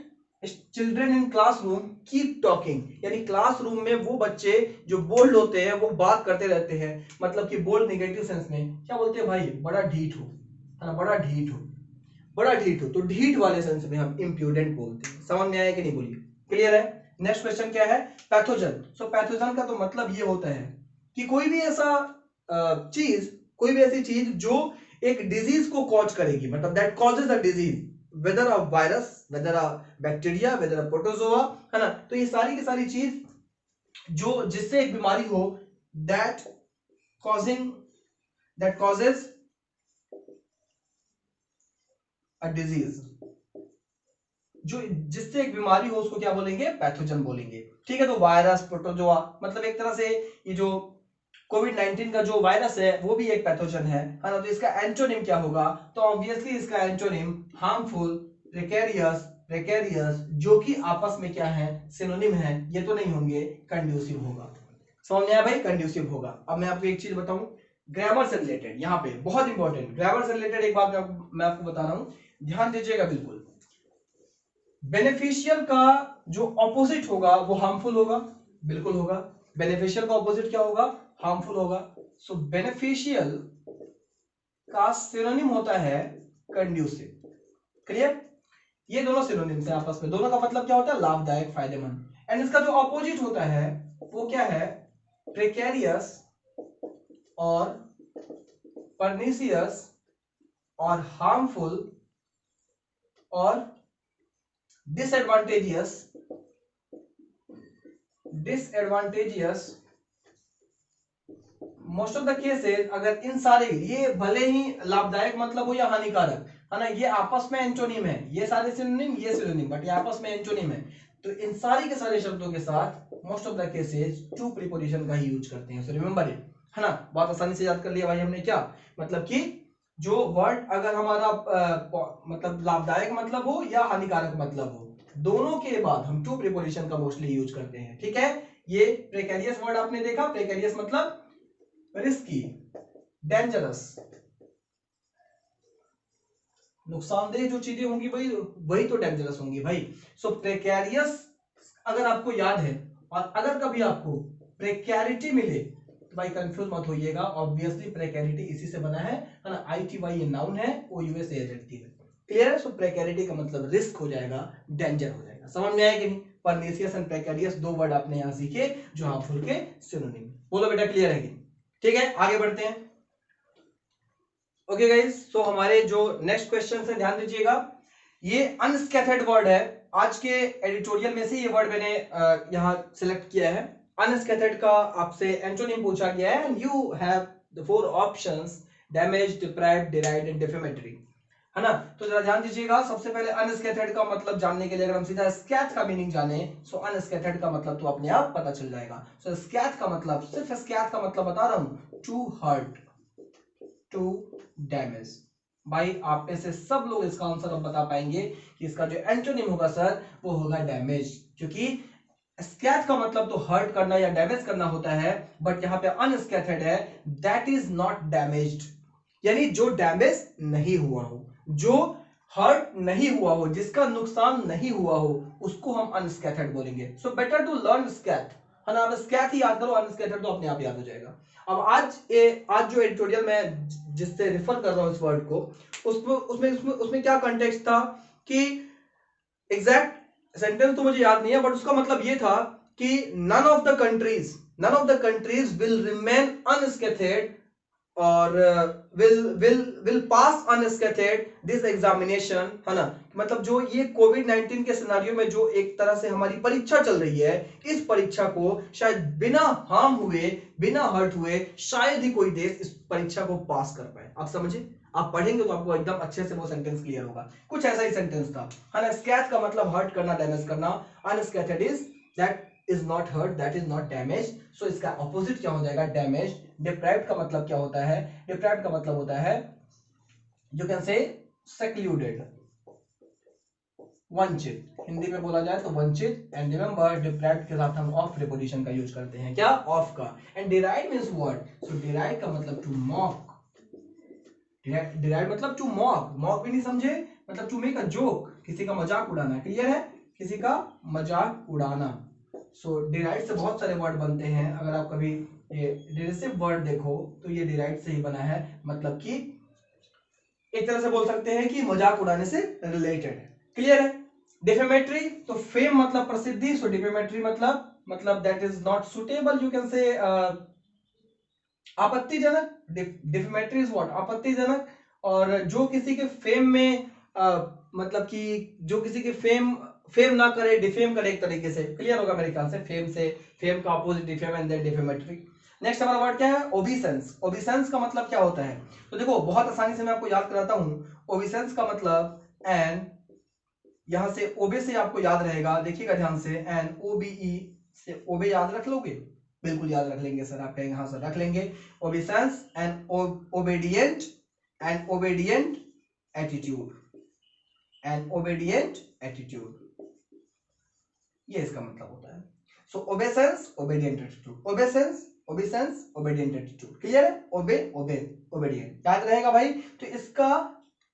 children in classroom keep talking, यानी क्लासरूम में वो बच्चे जो बोल्ड होते हैं वो बात करते रहते हैं। मतलब कि बोल्ड नेगेटिव सेंस में क्या बोलते हैं भाई, बड़ा ढीठ हो, है ना, बड़ा ढीठ हो, बड़ा ढीठ हो, तो ढीठ वाले सेंस में हम इम्प्यूडेंट बोलते हैं। समझ में आया कि नहीं, बोलिए, क्लियर है। नेक्स्ट क्वेश्चन क्या है, पैथोजन। सो पैथोजन का तो मतलब ये होता है कि कोई भी ऐसा चीज, कोई भी ऐसी चीज जो एक डिजीज को कॉज करेगी, मतलब that causes a disease, weather a virus, weather a bacteria, weather a protozoa, है ना, तो ये सारी की सारी चीज जो जिससे एक बीमारी हो, दैट कॉजेज अ डिजीज, जो जिससे एक बीमारी हो उसको क्या बोलेंगे, पैथोजन बोलेंगे, ठीक है। तो वायरस, प्रोटोजोआ, मतलब एक तरह से ये जो कोविड-19 का जो वायरस है वो भी एक पैथोजन है ना, तो इसका एंटोनिम क्या होगा, तो ऑब्वियसली इसका एंटोनिम हार्मफुल, प्रेकेरियस, प्रेकेरियस, जो कि आपस में क्या है, सिनोनिम है, ये तो नहीं होंगे, कंड्यूसिव होगा। समझ में आया भाई, कंड्यूसिव होगा। अब मैं आपको एक चीज बताऊं, ग्रामर से रिलेटेड, यहां पे बहुत इंपॉर्टेंट, ग्रामर से रिलेटेड एक बात मैं आपको बता रहा हूं, ध्यान दीजिएगा बिल्कुल। बेनिफिशियल का जो ऑपोजिट होगा वो हार्मफुल होगा, बिल्कुल होगा। बेनिफिशियल का ऑपोजिट क्या होगा? हार्मफुल होगा। सो बेनिफिशियल का सिनोनिम होता है कंड्यूसिव। क्लियर? ये दोनों सिनोनिम्स हैं आपस में, दोनों का मतलब क्या होता है? लाभदायक, फायदेमंद। एंड इसका जो ऑपोजिट होता है वो क्या है? प्रेकेरियस और परनीसियस और हार्मफुल और disadvantageous. Most of the cases अगर इन सारे, ये भले ही लाभदायक मतलब हो या हानिकारक, है ना, ये आपस में एंटोनिम है, ये सारे सिनोनिम, ये सिनोनिम, बट ये आपस में एंटोनिम है। तो इन सारी के सारे शब्दों के साथ most of the cases to preposition का ही यूज करते हैं। सो रिमेंबर इट, है ना, बहुत आसानी से याद कर लिया भाई हमने। क्या मतलब कि जो वर्ड अगर हमारा मतलब लाभदायक मतलब हो या हानिकारक मतलब हो, दोनों के बाद हम टू प्रीपोजिशन का मोस्टली यूज करते हैं। ठीक है? ये प्रेकेरियस वर्ड आपने देखा, प्रेकेरियस मतलब रिस्की, डेंजरस, नुकसानदेह जो चीजें होंगी वही वही तो डेंजरस होंगी भाई। सो प्रेकैरियस अगर आपको याद है, और अगर कभी आपको प्रेकैरिटी मिले तो भाई कंफ्यूज मत होइएगा, ऑब्वियसली प्रेकैरिटी इसी से बना है ना, ITY ये नाउन है, OUS एडजेक्टिव है। क्लियर है? सो प्रेकैरिटी का मतलब रिस्क हो जाएगा, डेंजर हो जाएगा। समझ में आया कि नहीं? परनीसियस एंड प्रेकैरियस दो वर्ड आपने यहां सीखे जो हार्मफुल के सिनोनिम। बोलो बेटा, क्लियर है कि? ठीक है, आगे बढ़ते हैं। ओके गाइस, सो हमारे जो नेक्स्ट क्वेश्चन है ध्यान दीजिएगा। ये अनस्कैथर्ड वर्ड है, आज के एडिटोरियल में से ये वर्ड मैंने यहां सिलेक्ट किया है। अनस्कैथर्ड का आपसे एंटोनिम पूछा गया है and you have the four options: damage, deprived, derived and defamatory, है ना। तो जरा ध्यान दीजिएगा, सबसे पहले अनस्कैथर्ड का मतलब जानने के लिए अगर हम सीधा स्कैथ का मीनिंग जाने, सो अनस्कैथर्ड का मतलब तो अपने आप पता चल जाएगा। सो स्कैथ का मतलब, सिर्फ स्कैथ का मतलब बता रहा हूं, टू हर्ट, टू डैमेज। भाई आप में से सब लोग इसका आंसर अब बता पाएंगे कि इसका जो एंटोनिम होगा सर वो होगा डैमेज, क्योंकि स्कैथ का मतलब तो हर्ट करना या डैमेज करना होता है, बट यहां पे अनस्कैथर्ड है, दैट इज नॉट डैमेज्ड, यानी जो डैमेज नहीं हुआ हो, जो हर्ट नहीं हुआ हो, जिसका नुकसान नहीं हुआ हो, उसको हम अनस्कैथर्ड बोलेंगे। सो बेटर टू लर्न स्कैथ, है ना। अब स्कैथ ही याद करो, अनस्कैथर्ड तो अपने आप याद हो जाएगा। अब आज जो एडिटोरियल में जिससे रेफर कर रहा हूं इस वर्ड को, उसमें उसमें उसमें उसमें क्या कंटेक्स्ट था कि एग्जैक्ट सेंटेंस तो मुझे याद नहीं है, बट उसका मतलब ये था कि none of the countries will remain unscathed और will pass unscathed this examination, है ना। मतलब जो ये कोविड-19 के सिनेरियो में जो एक तरह से हमारी परीक्षा चल रही है, इस परीक्षा को शायद बिना हार्म हुए, बिना हर्ट हुए, शायद ही कोई देश इस परीक्षा को पास कर पाए। आप समझे? आप पढ़ेंगे तो आपको एकदम अच्छे से वो सेंटेंस क्लियर होगा। कुछ ऐसा ही सेंटेंस था, है ना। स्कैथ का मतलब हर्ट करना, डैमेज करना। Unscathed is that is not hurt, that is not damage. So इसका ऑपोजिट क्या हो जाएगा? डैमेज। डिप्राइव्ड का मतलब क्या होता है? डिप्राइव्ड का मतलब होता है, यू कैन से सेक्लूडेड, वंचित, हिंदी में बोला जाए तो वंचित। एंड रिमेंबर, डिप्राइव्ड के साथ हम ऑफ प्रीपोजिशन का यूज करते हैं। क्या? ऑफ का। And derived means what? So derived का मतलब टू मॉक, डिराइव्ड मतलब टू मॉक, मॉक भी नहीं समझे, मतलब टू मेक अ जोक, किसी का मजाक उड़ाना। क्लियर है? किसी का मजाक उड़ाना। सो डिराइव्ड से बहुत सारे वर्ड बनते हैं, अगर आप कभी ये डिरेसिव वर्ड देखो तो ये डिराइव्ड से ही बना है, मतलब कि एक तरह से बोल सकते हैं कि मजाक उड़ाने से रिलेटेड है। क्लियर है? डिफेमेटरी, तो फेम मतलब प्रसिद्धि, सो डिफेमेटरी मतलब that is not suitable, you can say आपत्तिजनक। Defamatory is what? आपत्तिजनक। और जो किसी के फेम में मतलब कि जो किसी के फेम ना करे, डिफेम करे एक तरीके से। क्लियर होगा मेरे ख्याल से। फेम से, फेम का opposite defame and then defamatory. Next हमारा वर्ड क्या है? ओबिसेंस। ओबिसेंस का मतलब क्या होता है? तो देखो बहुत आसानी से मैं आपको याद कराता हूं। ओबिसेंस का मतलब एन, यहां से ओबे से आपको याद रहेगा, देखिएगा ध्यान से, एन OBE से ओबे याद रख लोगे? बिल्कुल याद रख लेंगे सर, आप कहेंगे हाँ सर रख लेंगे। Obeisance and obedient, and obedient attitude, and obedient attitude, ये इसका मतलब होता है। So obeisance, obedient attitude, obeisance, obeisance, obedient attitude. Clear है? ओबे, ओबे, ओबेडिएंट याद रहेगा भाई। तो इसका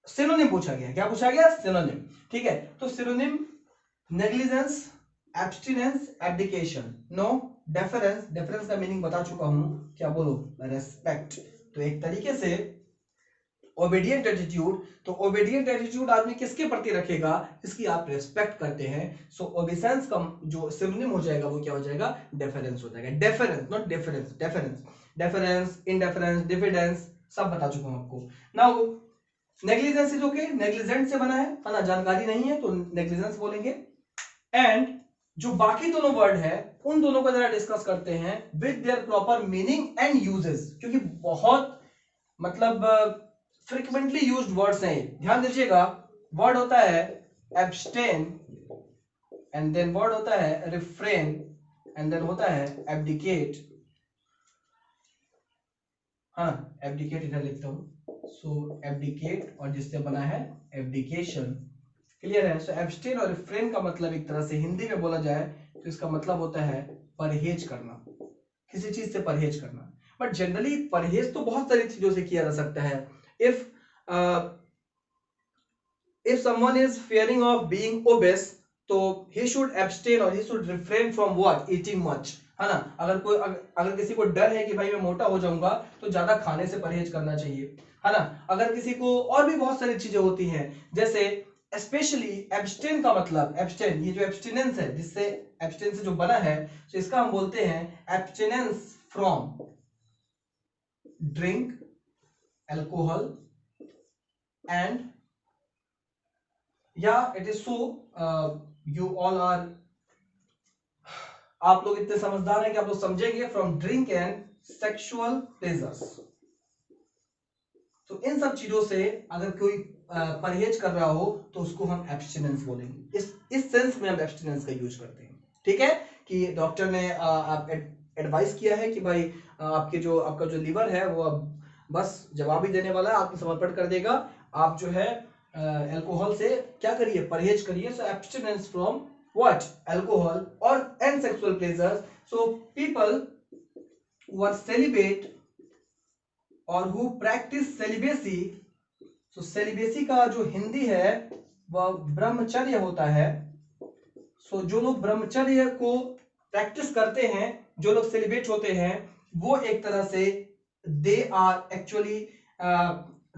सिनोनिम पूछा गया। क्या पूछा गया? सिनोनिम। ठीक है, तो synonym negligence, abstinence, abdication. No, deference, deference का मीनिंग बता चुका हूं, क्या बोलो, रेस्पेक्ट। तो एक तरीके से ओबीडियंट एटीट्यूड, तो ओबीडियंट एटीट्यूड आदमी किसके प्रति रखेगा, जिसकी आप रेस्पेक्ट करते हैं। सो ओबीसेंस का जो सिनोनिम हो जाएगा वो क्या हो जाएगा, डेफरेंस हो जाएगा। Deference, not difference, deference. Deference, indifference, diffidence सब बता चुका हूं आपको। Now negligence is okay, negligent से बना है ना, जानकारी नहीं है तो नेग्लिजेंस बोलेंगे। एंड जो बाकी दोनों वर्ड है उन दोनों को जरा डिस्कस करते हैं with their proper meaning and uses, क्योंकि बहुत मतलब फ्रिक्वेंटली यूज्ड वर्ड्स हैं। ध्यान दीजिएगा, वर्ड होता है एब्स्टेन, एंड देन वर्ड होता है रिफ्रेन, एंड देन होता है एब्डिकेट। हाँ, एब्डिकेट इधर लिखता हूं, सो एब्डिकेट, और जिससे बना है एब्डिकेशन। क्लियर है। सो एब्स्टेन और रिफ्रेन का मतलब एक तरह से हिंदी में बोला जाए तो इसका मतलब होता है परहेज करना, किसी चीज से परहेज करना। बट जनरली परहेज तो बहुत सारी चीजों से किया जा सकता है। If someone is fearing of being obese, तो ही शुड एब्स्टेन और he should refrain from what, eating much, है ना। अगर किसी को डर है कि भाई मैं मोटा हो जाऊंगा तो ज्यादा खाने से परहेज करना चाहिए, है ना। अगर किसी को, और भी बहुत सारी चीजें होती हैं, जैसे स्पेशली एब्स्टेन का मतलब, एब्स्टेन, ये जो एब्स्टिनेंस है, जिससे एब्स्टेन से जो बना है, तो इसका हम बोलते हैं abstinence from drink, alcohol and, या it is so you all are, आप लोग इतने समझदार हैं कि आप लोग समझेंगे, from drink and sexual pleasures. तो इन सब चीजों से अगर कोई परहेज कर रहा हो तो उसको हम एब्स्टिनेंस बोलेंगे। इस सेंस में हम एब्स्टिनेंस का यूज करते हैं। ठीक है, कि डॉक्टर ने आप एडवाइस किया है कि भाई आपका जो लिवर है वो अब बस जवाब ही देने वाला है, आत्मसमर्पण कर देगा, आप जो है अल्कोहल से क्या करिए, परहेज करिए। सो एब्स्टिनेंस फ्रॉम व्हाट, अल्कोहल और and sexual pleasures. So people who are celibate और who practice celibacy, so celibacy का जो हिंदी है वह ब्रह्मचर्य होता है। सो जो लोग ब्रह्मचर्य को प्रैक्टिस करते हैं, जो लोग सेलिब्रेट होते हैं, वो एक तरह से they are actually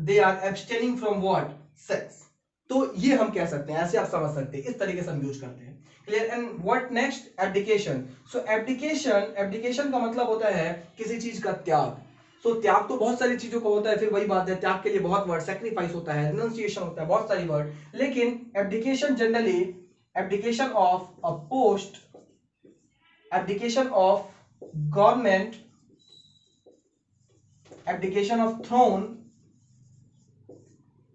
they are abstaining from what, sex. तो ये हम कह सकते हैं, ऐसे आप समझ सकते हैं, इस तरीके से हम यूज करते हैं। Clear. And what next, abdication. So abdication का मतलब होता है किसी चीज का त्याग। सो त्याग तो बहुत सारी चीजों का होता है, फिर वही बात है, त्याग के लिए बहुत वर्ड, सेक्रीफाइस होता है, रिनंसिएशन होता है, बहुत सारी वर्ड। लेकिन abdication generally, abdication of a post, abdication of government, abdication of throne,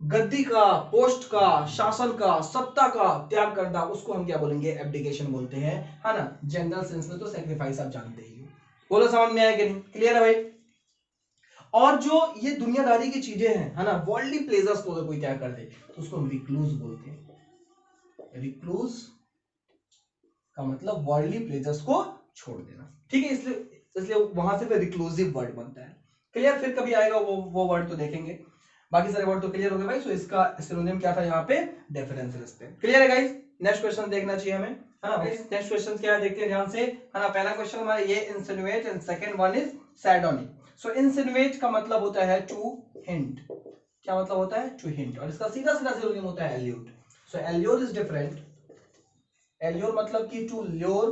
गद्दी का, पोस्ट का, शासन का, सत्ता का त्याग करना, उसको हम क्या बोलेंगे, एब्डिकेशन बोलते हैं, है ना। जनरल सेंस में तो सेक्रीफाइस आप जानते ही हो। बोलो समझ में आया कि नहीं, क्लियर है भाई। और जो ये दुनियादारी की चीजें हैं, है ना, वर्ल्डली प्लेजर्स को अगर कोई त्याग कर दे तो उसको हम रिक्लूज बोलते हैं। रिक्लूज का मतलब वर्ल्डली प्लेजर्स को छोड़ देना। ठीक है, इसलिए वहां से फिर रिक्लूसिव वर्ड बनता है। क्लियर। फिर कभी आएगा वो वर्ड तो देखेंगे, बाकी सारे वर्ड तो क्लियर हो गए भाई। सो इसका सिनोनिम क्या था यहाँ पे, डिफरेंस रिस्पेक्ट। क्लियर है गाइस। नेक्स्ट क्वेश्चन देखना चाहिए हमें, है ना। नेक्स्ट क्वेश्चन क्या है देखते हैं ध्यान से, है ना। पहला क्वेश्चन हमारा ये insinuate, and second one is sardonic. So insinuate का मतलब होता है टू हिंट। क्या मतलब होता है, टू हिंट, और इसका सीधा सीधा सिनोनिम होता है elude. So elude is different. Allure मतलब कि टू ल्योर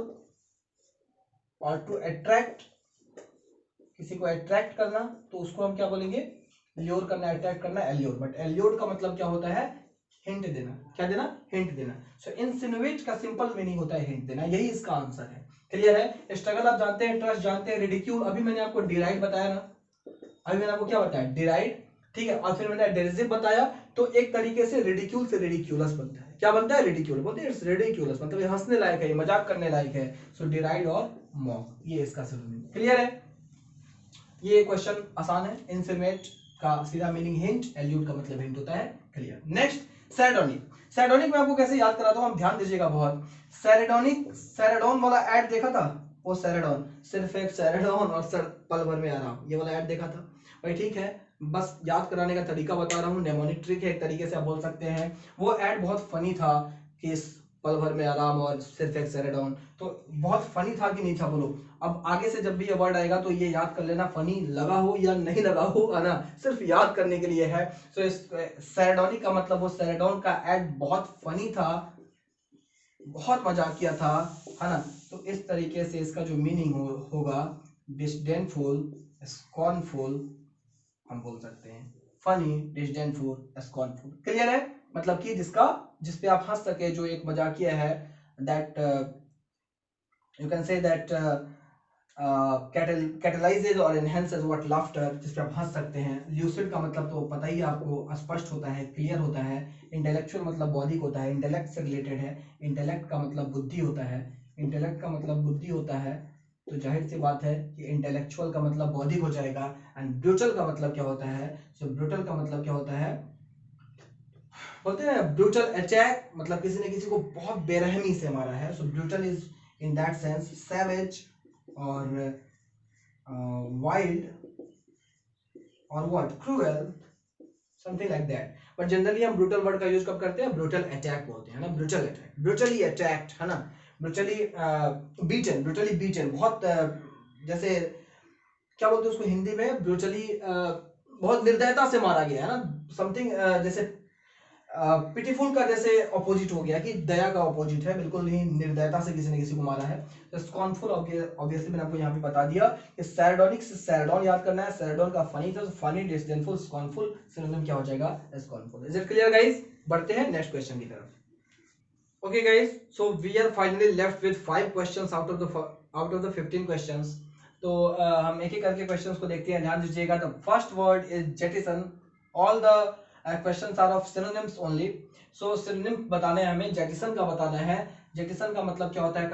और टू अट्रैक्ट, किसी को अट्रैक्ट करना, तो उसको हम क्या बोलेंगे, ल्योर करना, अट्रैक्ट करना, एल्योर। बट एल्योर का मतलब क्या होता है, हिंट देना। क्या देना, हिंट देना। सो इंसिनुएट का सिंपल मीनिंग होता है हिंट देना, यही इसका आंसर है। क्लियर है। स्ट्रगल आप जानते हैं, ट्रस्ट जानते हैं, रिडिक्यूल अभी मैंने आपको डिराइड बताया ना, अभी मैंने आपको क्या बताया, डिराइड। ठीक है, और फिर मैंने डेरिसिव बताया। तो एक तरीके से रिडिक्यूल से रिडिक्यूलस बनता है। क्या बनता है, रिडिक्यूल, बोलते हैं इट्स रिडिक्यूलस, मतलब ये हंसने लायक है, ये मजाक करने लायक है। सो डिराइड और मॉक, ये इसका सिनोनिम। क्लियर है। ये क्वेश्चन आसान है। इंसिनुएट का सीधा मीनिंग हिंट, एल्यूट का मतलब हिंट होता है। क्लियर। नेक्स्ट सैडोनिक। सैडोनिक में आपको कैसे याद कराता हूं, आप ध्यान दीजिएगा बहुत। सैरेडोनिक, सैरेडोन वाला ऐड देखा था, वो सैरेडोन, सिर्फ एक सैरेडोन और सर पल भर में आराम, ये वाला ऐड देखा था भाई। ठीक है, बस याद कराने का तरीका बता रहा हूँ, नेमोनिक ट्रिक है एक तरीके से आप बोल सकते हैं। वो ऐड बहुत फनी था कि पल भर में आराम और सिर्फ एक सेरेडॉन। तो बहुत फनी था कि नहीं था बोलो। अब आगे से जब भी ये वर्ड आएगा तो ये याद कर लेना, फनी लगा हो या नहीं लगा हो, है ना, सिर्फ याद करने के लिए है। सो इस सेरेडोनिक का मतलब वो सेरेडॉन का एड बहुत फनी था, बहुत मजाक किया था, है ना। तो इस तरीके से इसका जो मीनिंग होगा डिस्डेनफुल, स्कॉर्नफुल हम बोल सकते हैं, फनी, डिस्डेनफुल, स्कॉर्नफुल। क्लियर है? मतलब कि जिसपे आप हंस सके, जो एक मजाकिया है, that you can say that catalyzes और enhances what laughter, जिसपे आप हंस सकते हैं। ल्यूसिड का मतलब तो पता ही है आपको, स्पष्ट होता है, क्लियर होता है। इंटेलेक्चुअल मतलब बौद्धिक होता है, इंटेलेक्ट से रिलेटेड है। इंटेलेक्ट का मतलब बुद्धि होता है, इंटेलेक्ट का मतलब बुद्धि होता है। तो जाहिर सी बात है कि इंटेलेक्चुअल का मतलब बौद्धिक हो जाएगा। एंड ब्रूटल का मतलब क्या होता है? सो ब्रूटल का मतलब क्या होता है? बोलते हैं ब्रूटल अटैक, मतलब किसी ने किसी को बहुत बेरहमी से मारा है। So brutal is in that sense savage और वाइल्ड और what, cruel, something like that. But generally हम ब्रूटल वर्ड का यूज कब करते हैं? ब्रूटल अटैक बोलते हैं ना, ब्रूटल अटैक, ब्रूटली अटैक्ड, है ना, ब्रूटली बीटन, ब्रूटली बीटन, बहुत जैसे क्या बोलते हैं उसको हिंदी में, ब्रूटली बहुत निर्दयता से मारा गया, है ना, समथिंग जैसे पिटीफुल का जैसे ऑपोजिट हो गया, कि दया का ऑपोजिट है, बिल्कुल ही निर्दयता से किसी ने किसी को मारा है। तो स्कॉर्नफुल ऑब्वियसली मैंने आपको यहाँ पे बता दिया कि सैरडोनिक से सैरडॉन याद करना है। सैरडॉन का फनी था, फनी, डिस्डेनफुल, स्कॉर्नफुल, सिनोनिम क्या हो जाएगा? Scornful. Is it clear guys? बढ़ते हैं नेक्स्ट क्वेश्चन की तरफ। Okay guys, so we are finally left with 5 questions out of the 15 questions. तो हम एक एक करके क्वेश्चंस को देखते हैं, ध्यान दीजिएगा। The first word is jettison. All the questions are of synonyms only. So synonym बताने हैं हमें, जेटिसन का बताना है। जेटिसन का मतलब क्या होता है?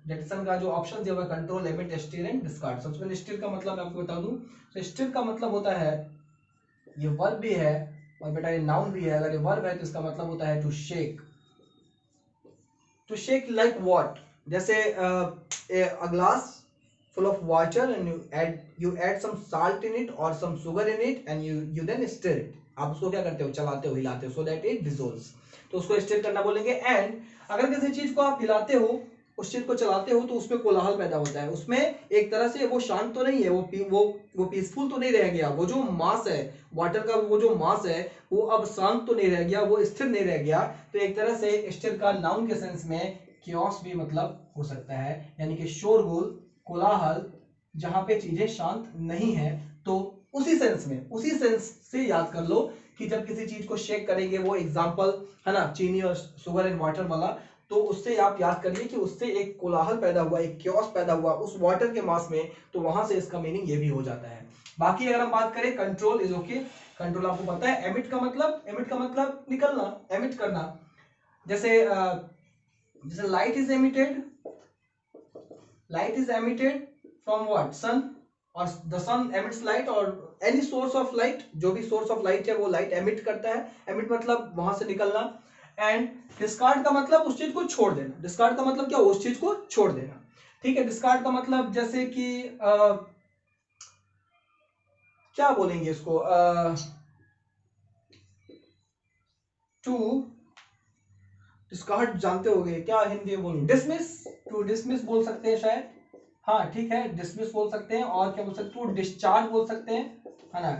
जेटिसन का जो ऑप्शन दिया हुआ है, control, limit, stir and discard. सबसे पहले स्टीर का मतलब मैं आपको बता दूं। तो स्टीर का मतलब होता है, ये वर्ब भी है और बेटा ये नाउन भी है। अगर ये वर्ब है तो इसका मतलब होता है to shake. To shake like what? जैसे a glass full of water and you add some salt in it or some sugar in it and you then stir it. आप उसको क्या करते हो? चलाते हो, हिलाते हो, so that it dissolves। तो उसको स्टिर करना बोलेंगे। एंड अगर किसी चीज को आप हिलाते हो, उस चीज को चलाते हो, तो उसमें कोलाहल पैदा होता है। उसमें एक तरह से वो शांत तो नहीं है, वो पीसफुल तो नहीं रह गया। वो जो मास है वाटर का, वो जो मास है वो अब शांत तो नहीं रह गया, वो स्थिर नहीं रह गया। तो एक तरह से स्थिर का नाउन के सेंस में क्योस भी मतलब हो सकता है, यानी कि शोरगुल, कोलाहल, जहां पे चीजें शांत नहीं है। तो उसी सेंस से याद कर लो कि जब किसी चीज को शेक करेंगे, वो एग्जांपल है ना, चीनी और शुगर एंड वाटर वाला, तो उससे आप याद करिए कि उससे एक कोलाहल पैदा हुआ, एक क्योस पैदा हुआ उस वाटर के मास में। तो वहां से इसका मीनिंग ये भी हो जाता है। बाकी अगर हम बात करें, कंट्रोल इज ओके। कंट्रोल आपको पता है, एमिट का मतलब निकलना, एमिट करना। जैसे light is emitted from what? Sun. और द सन एमिट्स लाइट, और एनी सोर्स ऑफ लाइट, जो भी सोर्स ऑफ लाइट है वो लाइट एमिट करता है। एमिट मतलब वहां से निकलना। एंड डिस्कार्ड का मतलब उस चीज को छोड़ देना। डिस्कार्ड का मतलब क्या? उस चीज को छोड़ देना। ठीक है। डिस्कार्ड का मतलब जैसे कि क्या बोलेंगे इसको? टू डिस्कार्ड जानते होगे, क्या हिंदी में बोलूं? डिसमिस। टू डिसमिस बोल सकते हैं शायद। हाँ ठीक है, डिसमिस बोल सकते हैं। और क्या बोल सकते हैं? डिस्चार्ज बोल सकते हैं, है ना,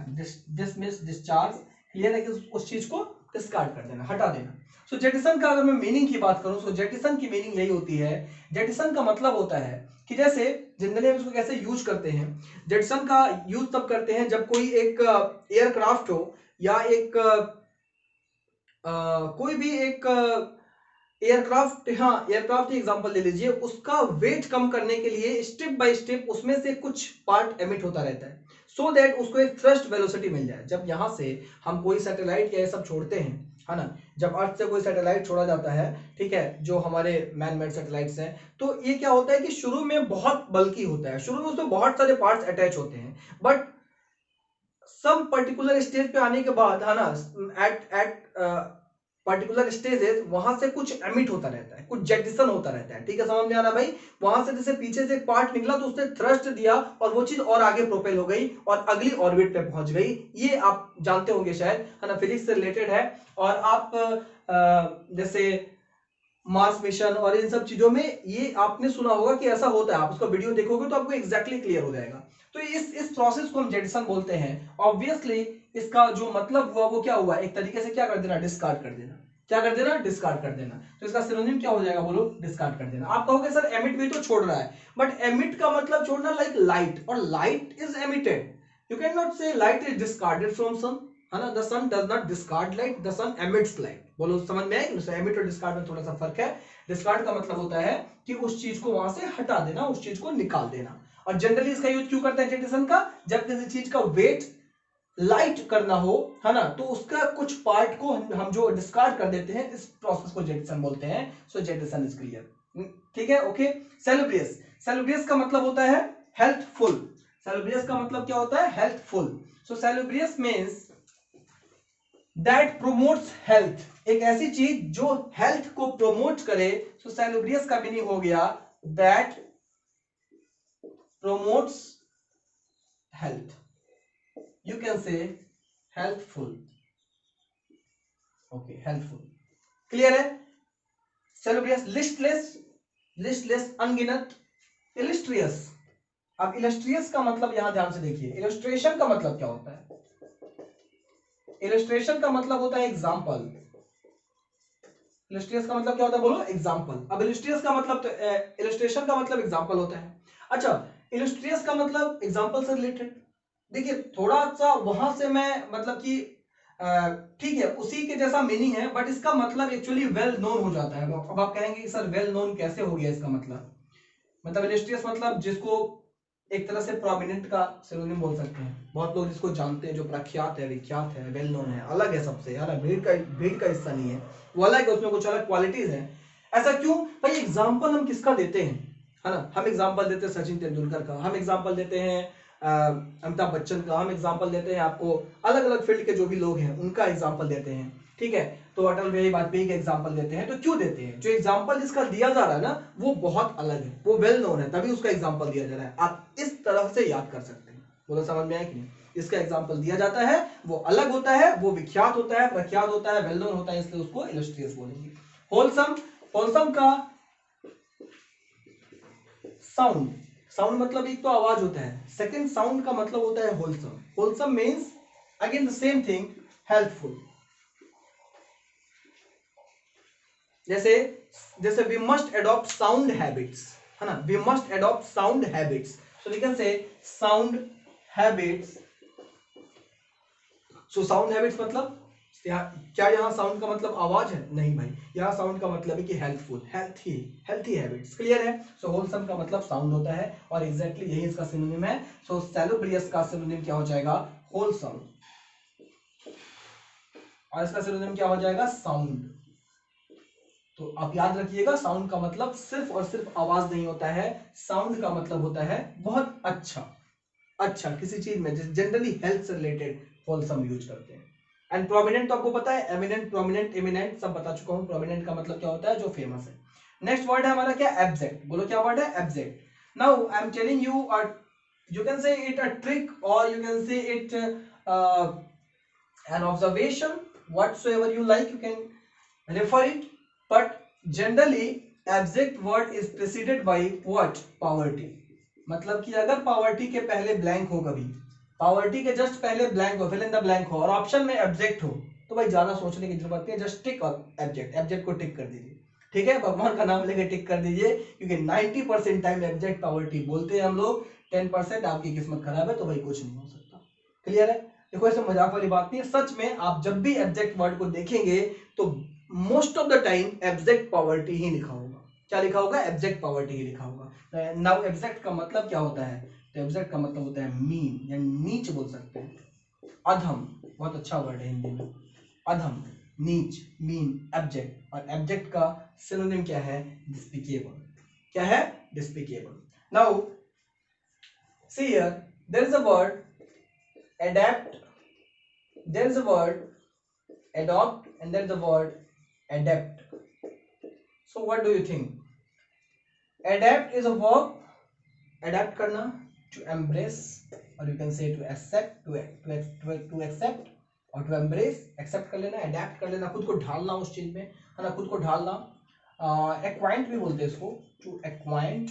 डिसमिस, डिस्चार्ज। क्लियर है कि उस चीज को डिस्कार्ड कर देना, हटा देना। सो जेटिसन का अगर मैं मीनिंग की बात करूं, तो जेटिसन की मीनिंग यही होती है। जेटिसन का मतलब होता है कि जैसे जनरली हम इसको कैसे यूज करते हैं। जेटिसन का यूज तब करते हैं जब कोई एक एयरक्राफ्ट हो, या एक कोई भी एक एयरक्राफ्ट, हाँ एयरक्राफ्ट एग्जांपल ले लीजिए। उसका वेट कम करने के लिए स्टेप बाय स्टेप उसमें से कुछ पार्ट एमिट होता रहता है, सो दैट उसको एक थ्रस्ट वेलोसिटी मिल जाए। जब यहां से हम कोई सैटेलाइट या ये सब छोड़ते हैं, है ना, जब अर्थ से कोई सैटेलाइट छोड़ा जाता है, ठीक है, जो हमारे मैन मेड सैटेलाइट्स हैं, तो ये क्या होता है कि शुरू में बहुत बल्कि होता है, शुरू में उसमें बहुत सारे पार्ट्स अटैच होते हैं। बट सम पर्टिकुलर स्टेज पे आने के बाद, है ना, एट पर्टिकुलर स्टेजेस, वहां से कुछ एमिट होता रहता है, कुछ जेटिसन होता रहता है। ठीक है, समझ में आ रहा भाई? वहां से जैसे पीछे से एक पार्ट निकला, तो उसने थ्रस्ट दिया और वो चीज और आगे प्रोपेल हो गई और अगली ऑर्बिट पे पहुंच गई। ये आप जानते होंगे शायद, है ना, फिजिक्स से रिलेटेड है। और आप जैसे मार्स मिशन और इन सब चीजों में ये आपने सुना होगा कि ऐसा होता है, आप उसका वीडियो देखोगे तो आपको एग्जैक्टली क्लियर हो जाएगा। तो इस प्रोसेस को हम जेटसन बोलते हैं। ऑब्वियसली इसका जो मतलब हुआ वो क्या हुआ, एक तरीके से क्या कर देना, डिस्कार्ड कर देना। क्या कर देना, डिस्कार्ड कर देना। तो इसका सिनोनिम क्या हो जाएगा, बोलो, डिस्कार्ड कर देना। आप कहोगे सर एमिट भी तो छोड़ रहा है, बट एमिट का मतलब छोड़ना लाइक लाइट, और light is emitted. You can not say light is discarded from sun, है ना। The sun does not discard light, the sun emits light. बोलो समझ में आई, एमिट और डिस्कार्ड में थोड़ा सा फर्क है। डिस्कार्ड का मतलब होता है कि उस चीज को वहां से हटा देना, उस चीज को निकाल देना। और जनरली इसका यूज क्यों करते हैं जेटिसन का, जब किसी चीज का वेट लाइट करना हो, है ना, तो उसका कुछ पार्ट को हम जो डिस्कार्ड कर देते हैं, इस प्रोसेस को जेटिसन बोलते हैं। सो जेटिसन इज क्लियर, ठीक है, ओके। सेलुब्रियस, सेलुब्रियस का मतलब होता है हेल्थफुल। सेलुब्रियस का मतलब क्या होता है, healthful. So salubrious means that promotes health, एक ऐसी चीज जो हेल्थ को प्रोमोट करे। सो सेलुब्रियस का मीनिंग हो गया that promotes health, you can say helpful, okay, helpful, clear है। salubrious, listless, listless अनगिनत, illustrious। अब illustrious का मतलब यहां ध्यान से देखिए, illustration का मतलब क्या होता है, illustration का मतलब होता है एग्जाम्पल। illustrious का मतलब क्या होता है, बोलो, एग्जाम्पल। अब illustrious का मतलब illustration का मतलब एग्जाम्पल होता है। अच्छा, illustrious का मतलब एग्जाम्पल से रिलेटेड। देखिए थोड़ा सा वहां से मैं मतलब कि ठीक है उसी के जैसा मीनिंग है, बट इसका मतलब एक्चुअली वेल नोन हो जाता है। अब आप कहेंगे कि सर वेल नोन कैसे हो गया इसका मतलब इलिस्ट्रियस मतलब जिसको एक तरह से प्रोमिनेंट का सिनोनिम बोल सकते हैं। बहुत लोग जिसको जानते हैं, जो प्रख्यात है, विख्यात है, वेल नोन है, अलग है सबसे, है ना, भीड़ का हिस्सा नहीं है, वो अलग है, उसमें कुछ अलग क्वालिटीज हैं। ऐसा क्यों भाई, एग्जाम्पल हम किसका देते हैं, है ना, हम एग्जाम्पल देते हैं सचिन तेंदुलकर का, हम एग्जाम्पल देते हैं अमिताभ बच्चन का, हम एग्जाम्पल देते हैं आपको अलग अलग फील्ड के जो भी लोग हैं उनका एग्जाम्पल देते हैं, ठीक है। तो अटल बिहारी वाजपेयी का एग्जाम्पल देते हैं। तो क्यों देते हैं, जो एग्जाम्पल जिसका दिया जा रहा है ना वो बहुत अलग है, वो वेल नोन है, तभी उसका एग्जाम्पल दिया जा रहा है। आप इस तरह से याद कर सकते हैं। बोलो समझ में आया कि नहीं, इसका एग्जाम्पल दिया जाता है, वो अलग होता है, वो विख्यात होता है, प्रख्यात होता है, वेल नोन होता है, इसलिए उसको इलस्ट्रियस बोलेंगे। होलसम, होलसम का साउंड, साउंड मतलब एक तो आवाज होता है, सेकंड साउंड का मतलब होता है wholesome. Wholesome means again the same thing, helpful. जैसे जैसे we must adopt sound habits, है ना, we must adopt sound habits. So we can say sound habits. So sound habits मतलब क्या यहाँ साउंड का मतलब आवाज है, नहीं भाई, यहाँ साउंड का मतलब है कि हेल्थफुल, हेल्थी हैबिट्स। क्लियर है। सो होलसम का मतलब साउंड होता है, और एग्जैक्टली यही इसका सिनोनिम है। सो सैलुब्रियस का सिनोनिम क्या हो जाएगा, होलसम, और इसका सिनोनिम क्या हो जाएगा, साउंड। तो आप याद रखिएगा, साउंड का मतलब सिर्फ और सिर्फ आवाज नहीं होता है, साउंड का मतलब होता है बहुत अच्छा, अच्छा किसी चीज में, जनरली हेल्थ से रिलेटेड होलसम यूज करते हैं। एंड प्रोमिनेंट तो आपको पता है, एमिनेंट, प्रोमिनेंट, इमिनेंट सब बता चुका हूं। प्रोमिनेंट का मतलब क्या होता है, जो फेमस है। नेक्स्ट वर्ड है हमारा क्या, एब्जेक्ट। बोलो क्या वर्ड है, abject. Now I am telling you, you can say it a trick, or you can say it an observation, whatsoever you like, you can refer it, but generally abject word is preceded by what, poverty। मतलब कि अगर poverty के पहले blank हो, कभी poverty के just पहले blank हो, फिल इन द ब्लैंक हो, और ऑप्शन में एब्जेक्ट हो, तो भाई ज्यादा सोचने की जरूरत नहीं है, जस्ट टिक और एब्जेक्ट, एब्जेक्ट को टिक कर दीजिए, ठीक है, भगवान का नाम लेके टिक कर दीजिए, क्योंकि 90% टाइम एब्जेक्ट पावर्टी बोलते हैं हम लोग, 10% आपकी किस्मत खराब है तो भाई कुछ नहीं हो सकता। क्लियर है। देखो ऐसे मजाक वाली बात नहीं है, सच में आप जब भी एब्जेक्ट वर्ड को देखेंगे तो most of the time abject poverty ही लिखा होगा। क्या लिखा होगा, एब्जेक्ट पावर्टी ही लिखा होगा। नाउ एब्जेक्ट का मतलब क्या होता है, तो एब्जेक्ट का मतलब होता है मीन, यानी नीच बोल सकते हैं, अधम, बहुत अच्छा वर्ड है हिंदी में, अधम, नीच, मीन, एब्जेक्ट। और एब्जेक्ट का सिनोनिम क्या है, डिस्पिकेबल। क्या है, despicable. Now see here, there is a word adapt, there is a word adopt, and there is a word adapt. So what do you think, adapt is a verb, adapt करना, to embrace, or you can say to accept, to accept, और to embrace, accept कर लेना, adapt कर लेना, खुद को ढालना उस चीज में, है ना, खुद को ढालना। एक्वाइंट भी बोलते हैं इसको, टू एक्वाइंट,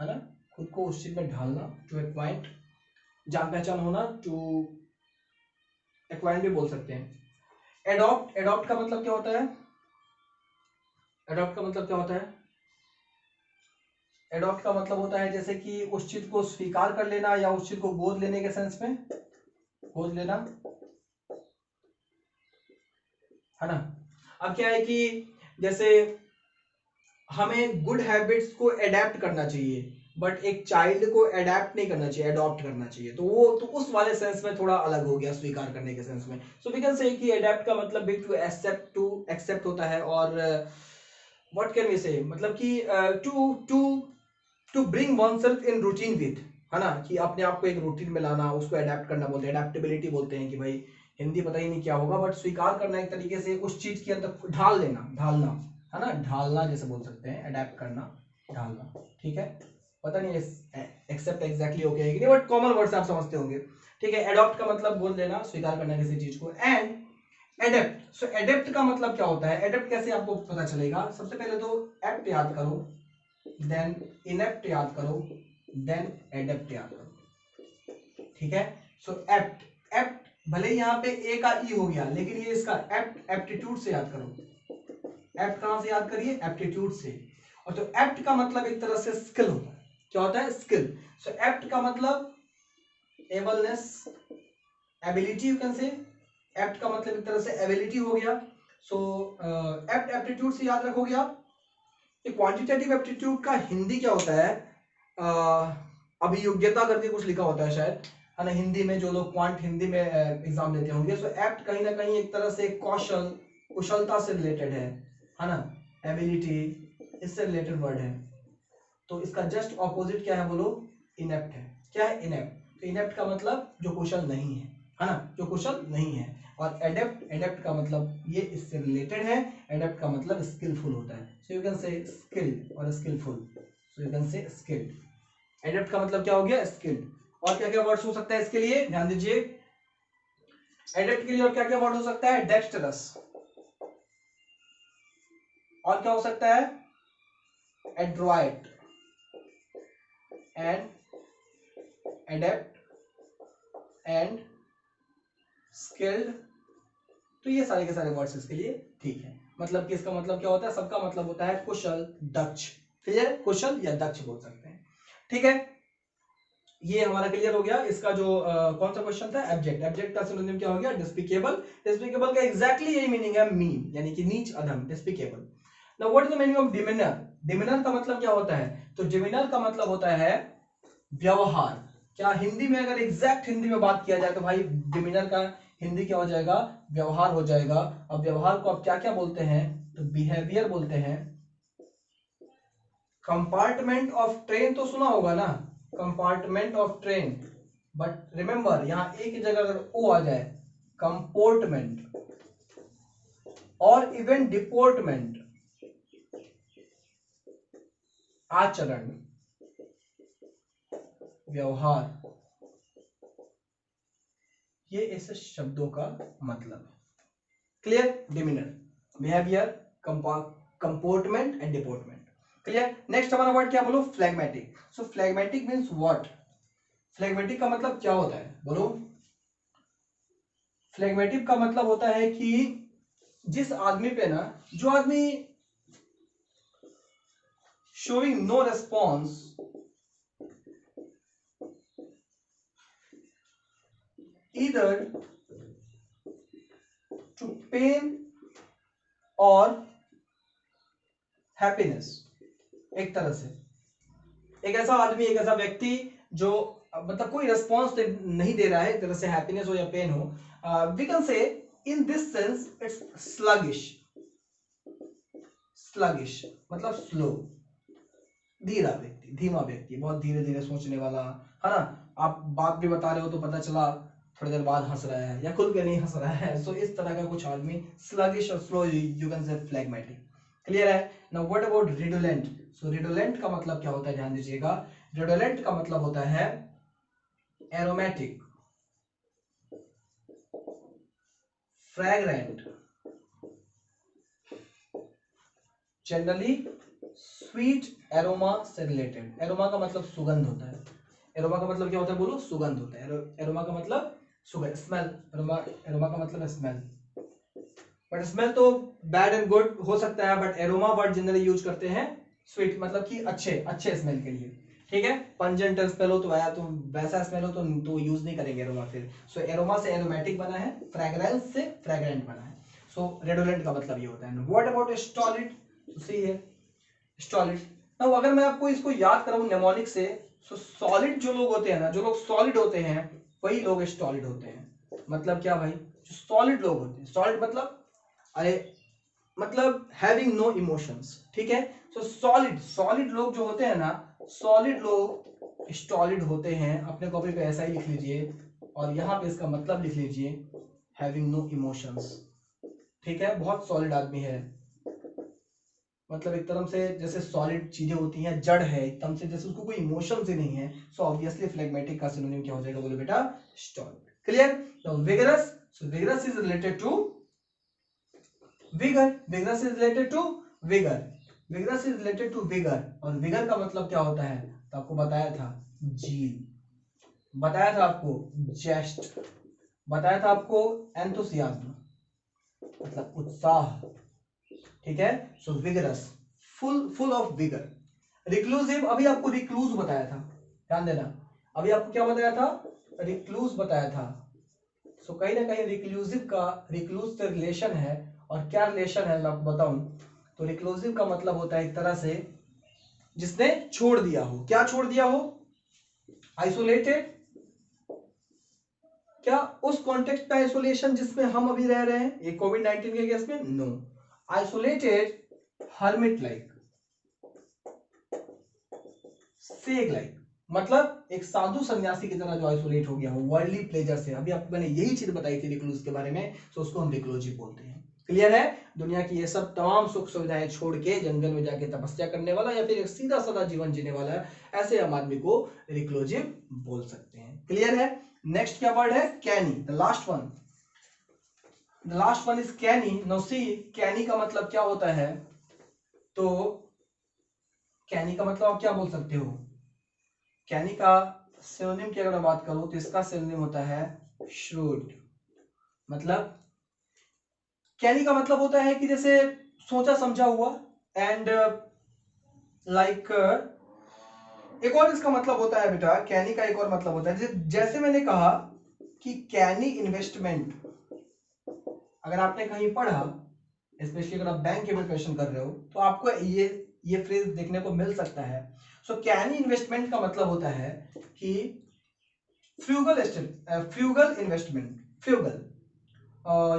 है ना, खुद को उस चीज में ढालना, टू एक्वाइंट, जान पहचान होना, टू एक्वाइंट भी बोल सकते हैं। एडॉप्ट, एडॉप्ट का मतलब क्या होता है? एडॉप्ट का मतलब क्या होता है? एडॉप्ट का मतलब होता है जैसे कि उस चीज को स्वीकार कर लेना या उस चीज को गोद लेने के सेंस में, गोद लेना, है ना। अब क्या है कि जैसे हमें गुड हैबिट्स को एडेप्ट करना चाहिए, बट एक चाइल्ड को एडेप्ट नहीं करना चाहिए, अडॉप्ट करना चाहिए, तो वो तो उस वाले सेंस में थोड़ा अलग हो गया, स्वीकार करने के सेंस में। सो वी कैन से कि एडेप्ट का मतलब भी टू एक्सेप्ट होता है, और व्हाट कैन वी से, मतलब कि to to to bring oneself in routine with, है ना, कि अपने आप को एक रूटीन में लाना, उसको अडेप्ट करना बोलते हैं, अडेप्टेबिलिटी बोलते हैं कि भाई हिंदी पता ही नहीं क्या होगा, बट स्वीकार करना एक तरीके से उस चीज के अंदर ढाल लेना, ढालना, है ना, ढालना जैसे बोल सकते हैं, अडेप्ट करना, ढालना, ठीक है। पता नहीं एक्सेप्ट एग्जैक्टली हो गया है कि नहीं, बट कॉमन वर्ड्स आप समझते होंगे, ठीक है। एडॉप्ट का मतलब बोल देना, स्वीकार करना किसी चीज को। एंड एडेप्ट, सो एडेप्ट का मतलब क्या होता है? एडेप्ट कैसे आपको पता चलेगा? सबसे पहले तो एप्ट याद करो, देन इनेप्ट याद करो, देन एडेप्ट याद करो, ठीक है। सो एप्ट, एप्ट भले यहाँ पे ए का ई हो गया, लेकिन ये इसका एप्ट, एप्टीट्यूड से याद करो। एप्ट कहां से याद करिए? एप्टीट्यूड से। और तो एप्ट का मतलब एक तरह से स्किल होता है। क्या होता है? स्किल। सो एप्ट का मतलब ableness, ability, you can say. Apt का मतलब एक तरह से एबिलिटी हो गया। सो एप्ट एप्टीट्यूड से याद रखोगे आप। क्वांटिटेटिव एप्टीट्यूड का हिंदी क्या होता है? अभियोग्यता करके कुछ लिखा होता है शायद, है ना, हिंदी में जो लोग क्वांट हिंदी में एग्जाम देते होंगे। सो एप्ट कहीं ना कहीं एक तरह से कौशल, कुशलता से रिलेटेड है ना, एबिलिटी, इससे रिलेटेड वर्ड है। तो इसका जस्ट ऑपोजिट क्या है बोलो? इनेप्ट है। क्या है? इनेप्ट। तो इनेप्ट का मतलब जो कुशल नहीं है ना, जो कुशल नहीं है। और एडेप्ट, एडेप्ट का मतलब ये इससे रिलेटेड है। एडेप्ट का मतलब स्किलफुल होता है। So you can say skilled और skillful. So you can say skilled. Adept का मतलब क्या हो गया? स्किल्ड। और क्या क्या वर्ड्स हो सकता है इसके लिए? ध्यान दीजिए, एडेप्ट के लिए और क्या क्या वर्ड हो सकता है? डेक्स्टरस। और क्या हो सकता है? एड्रॉयट एंड एडेप्ट एंड स्किल्ड। तो ये सारे के सारे वर्ड्स इसके लिए ठीक है। मतलब कि इसका मतलब क्या होता है? सबका मतलब होता है कुशल, दक्ष। क्लियर? कुशल या दक्ष बोल सकते हैं, ठीक है। ये हमारा क्लियर हो गया। इसका जो कौन सा क्वेश्चन था? एब्जेक्ट। एब्जेक्ट का सिनोनिम क्या हो गया? डिस्पिकेबल। डिस्पिकेबल का एग्जैक्टली यही मीनिंग है, मीन, यानी कि नीच, अधम, despicable. Now what is the meaning of demeanour? Demeanour का मतलब क्या होता है? तो डिमिनर का मतलब होता है व्यवहार। क्या हिंदी में अगर एग्जैक्ट हिंदी में बात किया जाए तो भाई डिमिनर का हिंदी क्या हो जाएगा? व्यवहार हो जाएगा। अब व्यवहार को आप क्या क्या बोलते हैं? तो बिहेवियर बोलते हैं। कंपार्टमेंट ऑफ ट्रेन तो सुना होगा ना, compartment of train, but remember यहां एक ही जगह अगर ओ आ जाए, कंपोर्टमेंट, और इवन डिपोर्टमेंट, आचरण, व्यवहार, ये ऐसे शब्दों का मतलब है। Clear? Demeanour, behaviour, comportment and deportment. Clear? Next हमारा वर्ड क्या बोलो? Phlegmatic. So phlegmatic means what? Phlegmatic का मतलब क्या होता है बोलो? फ्लैग्मेटिक का मतलब होता है कि जिस आदमी पे ना, जो आदमी showing no response either to pain और हैप्पीनेस, एक तरह से एक ऐसा आदमी, एक ऐसा व्यक्ति जो मतलब कोई रेस्पॉन्स नहीं दे रहा है, एक तरह से हैप्पीनेस हो या पेन हो, we can say in this sense it's sluggish. Sluggish मतलब स्लो, धीरा व्यक्ति, धीमा व्यक्ति, बहुत धीरे धीरे सोचने वाला, है ना। आप बात भी बता रहे हो तो पता चला थोड़ी देर बाद हंस रहा है या खुल के नहीं हंस रहा है। सो इस तरह का कुछ आदमी स्लगिश और slow, you can say phlegmatic. Clear है? Now what about redolent? So redolent का मतलब क्या होता है? ध्यान दीजिएगा, रिडोलेंट का मतलब होता है aromatic, fragrant, generally sweet aroma से रिलेटेड। एरोमा का मतलब सुगंध होता है। एरोमा का मतलब क्या होता है बोलो? सुगंध होता है। एरोमा का मतलब सुगंध, स्मेल। एरोमा, एरोमा का मतलब स्मेल। बट स्मेल तो बैड एंड गुड हो सकता है, but aroma word generally use करते हैं स्वीट, मतलब कि अच्छे अच्छे स्मेल के लिए। ठीक है, पंजेंट स्मेल हो तो आया तो वैसा स्मेल हो तो यूज नहीं करेंगे एरोमा फिर। सो एरोमा से एरोमेटिक बना है, फ्रेग्रेंस से फ्रेग्रेंट बना है। सो रेडोलेंट का मतलब ये होता है। What about stolid? सही है, स्टॉलिड। अब अगर मैं आपको इसको याद कराऊं नेमोनिक से, सो सॉलिड जो लोग होते हैं ना, जो लोग सॉलिड होते हैं वही लोग स्टॉलिड होते हैं। मतलब क्या भाई? जो सॉलिड लोग होते हैं, सॉलिड मतलब, अरे मतलब हैविंग नो इमोशंस। ठीक है, सो सॉलिड, सॉलिड लोग जो होते हैं ना, सॉलिड लोग स्टॉलिड होते हैं। अपने कॉपी पे ऐसा ही लिख लीजिए और यहाँ पे इसका मतलब लिख लीजिए हैविंग नो इमोशंस। ठीक है, बहुत सॉलिड आदमी है, मतलब एक तरह से जैसे सॉलिड चीजें होती हैं, जड़ है एकदम से, जैसे उसको कोई इमोशंस ही नहीं है। सो ऑब्वियसली फ्लेगमेटिक का सिनोनिम क्या हो जाएगा बोलो बेटा? Stolid. Clear? Now vigorous, so vigorous is related to vigour. Vigorous is related to vigour. Vigorous is related to vigour. और विगर का मतलब क्या होता है? तो आपको बताया था जील, बताया था आपको जेस्ट, बताया था आपको एंथुसियाज्म, मतलब उत्साह। ठीक है, so vigorous, full, full of vigour. Reclusive, अभी आपको रिक्लूज बताया था, ध्यान देना। अभी आपको क्या बताया था? रिक्लूज बताया था। सो कहीं ना कहीं रिक्लूसिव का रिक्लूज से रिलेशन है। और क्या रिलेशन है मैं आपको बताऊं, तो रिक्लूसिव का मतलब होता है एक तरह से जिसने छोड़ दिया हो। क्या छोड़ दिया हो? आइसोलेटेड। क्या उस कॉन्टेक्स्ट में आइसोलेशन जिसमें हम अभी रह रहे हैं ये कोविड-19 के केस में? No, isolated hermit like, sage like, मतलब एक साधु सन्यासी की तरह जो आइसोलेट हो गया हो वर्ल्डली प्लेजर से। अभी आपको मैंने यही चीज बताई थी रिक्लूज के बारे में, तो उसको हम रिक्लोजिव बोलते हैं। क्लियर है? दुनिया की ये सब तमाम सुख सुविधाएं छोड़ के जंगल में जाके तपस्या करने वाला या फिर एक सीधा साधा जीवन जीने वाला है, ऐसे हम आदमी को रिक्लोजिव बोल सकते हैं। क्लियर है? नेक्स्ट क्या वर्ड है? Canny, the last one. The last one is canny. Now see, canny का मतलब क्या होता है? तो कैनी का मतलब आप क्या बोल सकते हो? कैनी का सिनोनिम की अगर मैं बात करूं तो इसका सिनोनिम होता है श्रूड। मतलब कैनी का मतलब होता है कि जैसे सोचा समझा हुआ, एंड लाइक एक और इसका मतलब होता है बेटा, कैनी का एक और मतलब होता है जैसे मैंने कहा कि कैनी इन्वेस्टमेंट, अगर आपने कहीं पढ़ा, स्पेशली अगर आप बैंक की प्रिपरेशन कर रहे हो, तो आपको ये फ्रेज देखने को मिल सकता है। सो कैनी इन्वेस्टमेंट का मतलब होता है कि fugal fugal investment, fugal,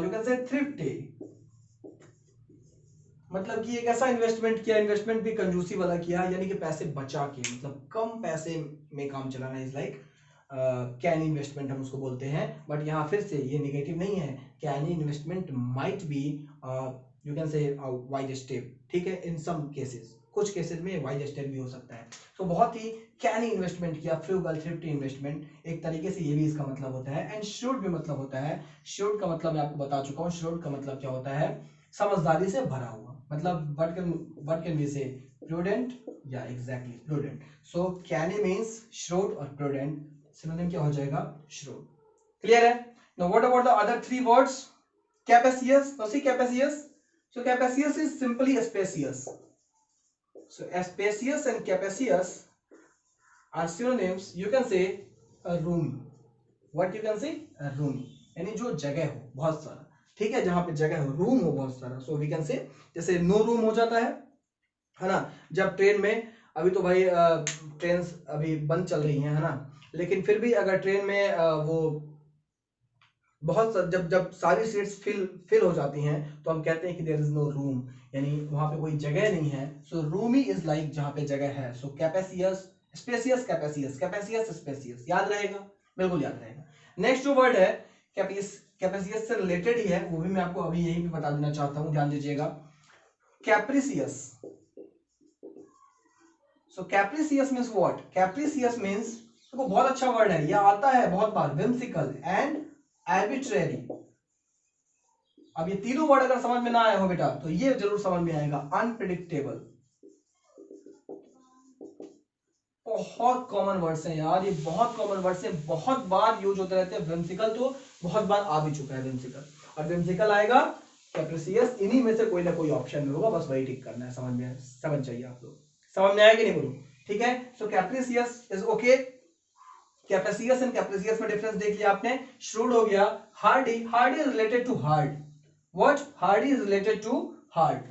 you can से थ्रिफ्टी, मतलब कि एक ऐसा इन्वेस्टमेंट किया, इन्वेस्टमेंट भी कंजूसी वाला किया, यानी कि पैसे बचा के, मतलब कम पैसे में काम चलाना, इज लाइक कैन इन्वेस्टमेंट हम उसको बोलते हैं। बट यहाँ फिर से ये नेगेटिव नहीं है, can investment might be you can से वाइज स्टेप। ठीक है, इन सम केसेस, कुछ केसेस में वाइज स्टेप भी हो सकता है। तो बहुत ही कैन इन्वेस्टमेंट किया, फ्रूगल थ्रिफ्टी इन्वेस्टमेंट, एक तरीके से ये भी इसका मतलब होता है। एंड श्रूड भी मतलब होता है। श्रूड का मतलब मैं आपको बता चुका हूँ। श्रूड का मतलब क्या होता है? समझदारी से भरा हुआ, मतलब what can we say, prudent, yeah exactly prudent. So canny means shrewd और prudent, synonym क्या हो जाएगा? shrewd. Clear है? Now what about the other three words? Capacious. Now see capacious, so capacious is simply spacious. So spacious and capacious are synonyms. You can say a roomy. What you can say? a roomy, यानी जो जगह हो बहुत सारा। ठीक है, जहां पे जगह हो, रूम हो बहुत सारा। सो वी कैन से, जैसे नो रूम हो जाता है ना, जब ट्रेन में, अभी तो भाई ट्रेन अभी बंद चल रही है ना, लेकिन फिर भी अगर ट्रेन में वो बहुत जब जब सारी सीट्स फिल हो जाती हैं, तो हम कहते हैं कि देयर इज नो रूम, यानी वहां पे कोई जगह नहीं है। सो रूमी इज लाइक जहां पे जगह है। सो कैपेसियस, स्पेसियस, कैपेसियस, कैपेसियस, स्पेसियस, याद रहेगा? बिल्कुल याद रहेगा। नेक्स्ट जो वर्ड है कैपेसियस से रिलेटेड ही है, वो भी मैं आपको अभी यही भी बता देना चाहता हूं, ध्यान दीजिएगा। कैप्रिसियस। सो कैप्रिसियस मीन्स व्हाट? कैप्रिसियस मीन्स, देखो बहुत अच्छा वर्ड है, यह आता है बहुत बार, whimsical एंड arbitrary, अब ये तीनों वर्ड अगर समझ में ना आए हो बेटा तो ये जरूर समझ में आएगा, अनप्रिडिक्टेबल। बहुत कॉमन वर्ड्स हैं यार, ये बहुत कॉमन वर्ड्स हैं, बहुत बार यूज होते रहते हैं। whimsical तो बहुत बार आ भी चुका है whimsical, और whimsical आएगा, कैप्रिसियस, इन्हीं में से कोई ना कोई ऑप्शन में होगा, बस वही टिक करना है। समझ जाइए आप लोग, समझ में आया कि नहीं बोलो, ठीक है। So capricious is okay. Capricious and capricious में डिफरेंस देख लिया आपने, श्रूड हो गया। Hardy, hardy is related to hard, what, hardy is related to hard.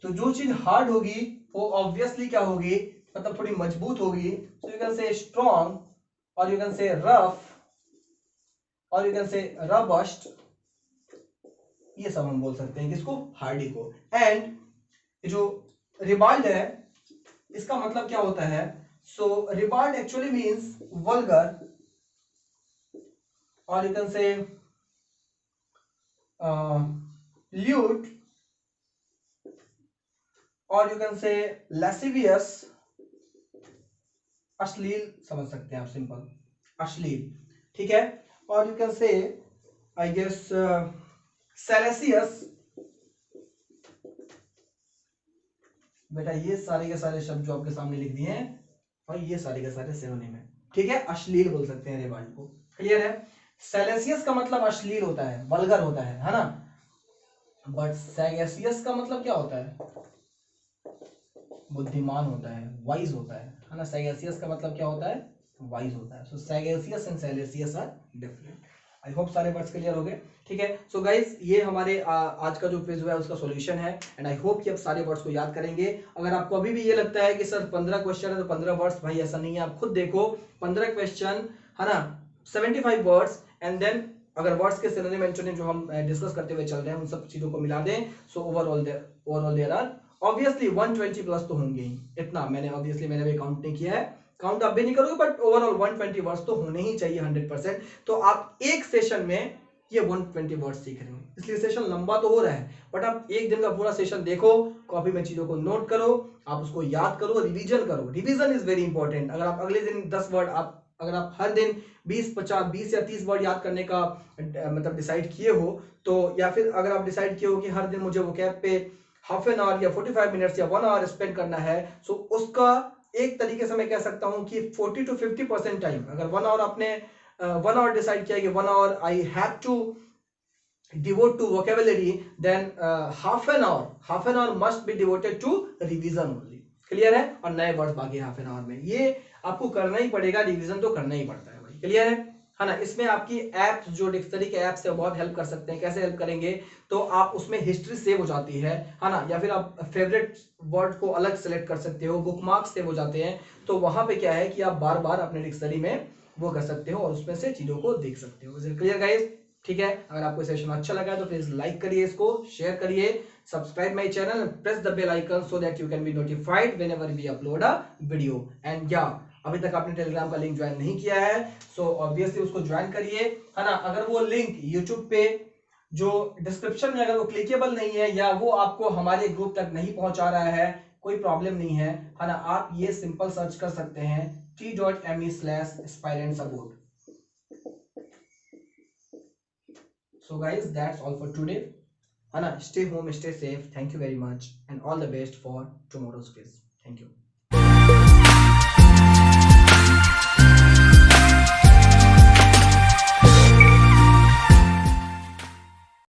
तो जो चीज हार्ड होगी वो ऑब्वियसली क्या होगी, मतलब थोड़ी मजबूत होगी। सो यू कैन से स्ट्रॉन्ग, और यू कैन से रफ, और यू कैन से रबस्ट, ये सब हम बोल सकते हैं किसको, हार्डी को। एंड जो रिबाल्ड है, इसका मतलब क्या होता है, सो रिबाल्ड एक्चुअली मीन्स वल्गर, और यू कैन से ल्यूट, और यू कैन से लैसिवियस, अश्लील समझ सकते हैं आप, सिंपल अश्लील, ठीक है। और यू कैन से आई गेस सेलेसियस। बेटा ये सारे के सारे शब्द जो आपके सामने लिख दिए हैं, और ये सारे के सारे सिनोनिम है, ठीक है। अश्लील बोल सकते हैं रिबाल्ड को, क्लियर है। सेलेसियस का मतलब अश्लील होता है, वल्गर होता है ना। बट सैगेसियस का मतलब क्या होता है, बुद्धिमान होता है, वाइज होता है ना। सैगेसियस का मतलब क्या होता है, वाइज होता है। So sagacious and salacious are different. I hope सारे वर्ड्स क्लियर हो गए, ठीक है। सो गाइज ये हमारे आज का जो क्विज हुआ है उसका सॉल्यूशन है, एंड आई होप कि आप सारे वर्ड्स को याद करेंगे। अगर आपको अभी भी ये लगता है कि सर 15 क्वेश्चन है तो 15 वर्ड्स, भाई ऐसा नहीं है, आप खुद देखो 15 क्वेश्चन है ना, 75 वर्ड्स, एंड देन अगर वर्ड्स के सिनोनिम एंटोनिम जो हम डिस्कस करते हुए चल रहे हैं उन सब चीजों को मिला दें, so overall there are obviously 120 plus तो होंगे ही। इतना मैंने ऑब्वियसली मैंने भी काउंट नहीं किया है, काउंट आप भी नहीं करोगे, बट ओवरऑल 120 वर्ड्स तो होने ही चाहिए 100%। तो आप एक सेशन में ये 120 वर्ड्स सीख रहे हो, इसलिए सेशन लंबा तो हो रहा है, बट आप एक दिन का पूरा सेशन देखो, कॉपी में चीजों को नोट करो, आप उसको याद करो, रिवीजन करो। Revision is very important. अगर आप अगले दिन 10 वर्ड आप अगर आप हर दिन 20 या 30 वर्ड याद करने का मतलब डिसाइड किए हो, तो या फिर अगर आप डिसाइड किए हो कि हर दिन मुझे वोकैब पे हाफ एन आवर या 45 मिनट्स या 1 आवर स्पेंड करना है, सो उसका एक तरीके से मैं कह सकता हूं कि 40 to 50% टाइम, अगर 1 आवर आपने 1 आवर डिसाइड किया कि 1 hour I have to devote to vocabulary, then half an hour must be devoted to revision only, clear है। और नए वर्ड्स बाकी हाफ एन आवर में, ये आपको करना ही पड़ेगा, रिवीजन तो करना ही पड़ता है भाई, क्लियर है ना। इसमें आपकी एप्स जो डिक्शनरी के एप्स है बहुत हेल्प कर सकते हैं। कैसे हेल्प करेंगे, तो आप उसमें हिस्ट्री सेव हो जाती है ना, या फिर आप फेवरेट वर्ड को अलग सेलेक्ट कर सकते हो, बुक मार्क्स सेव हो जाते हैं। तो वहां पे क्या है कि आप बार बार अपने डिक्शनरी में वो कर सकते हो और उसमें से चीजों को देख सकते हो। क्लियर गाइस, ठीक है। अगर आपको सेशन अच्छा लगा तो प्लीज लाइक करिए, इसको शेयर करिए, subscribe my channel, press the bell icon so that you can be notified whenever we upload a video. And या अभी तक आपने टेलीग्राम का लिंक ज्वाइन नहीं किया है, सो ऑब्वियसली उसको ज्वाइन करिए, है ना। अगर वो लिंक यूट्यूब पे जो डिस्क्रिप्शन में अगर वो क्लिकेबल नहीं है, या वो आपको हमारे ग्रुप तक नहीं पहुंचा रहा है, कोई प्रॉब्लम नहीं है ना। आप ये सिंपल सर्च कर सकते हैं t.me/aspirantsabroad। So guys, that's all for today. है ना, stay home, stay safe. Thank you very much and all the best for tomorrow's quiz. Thank you.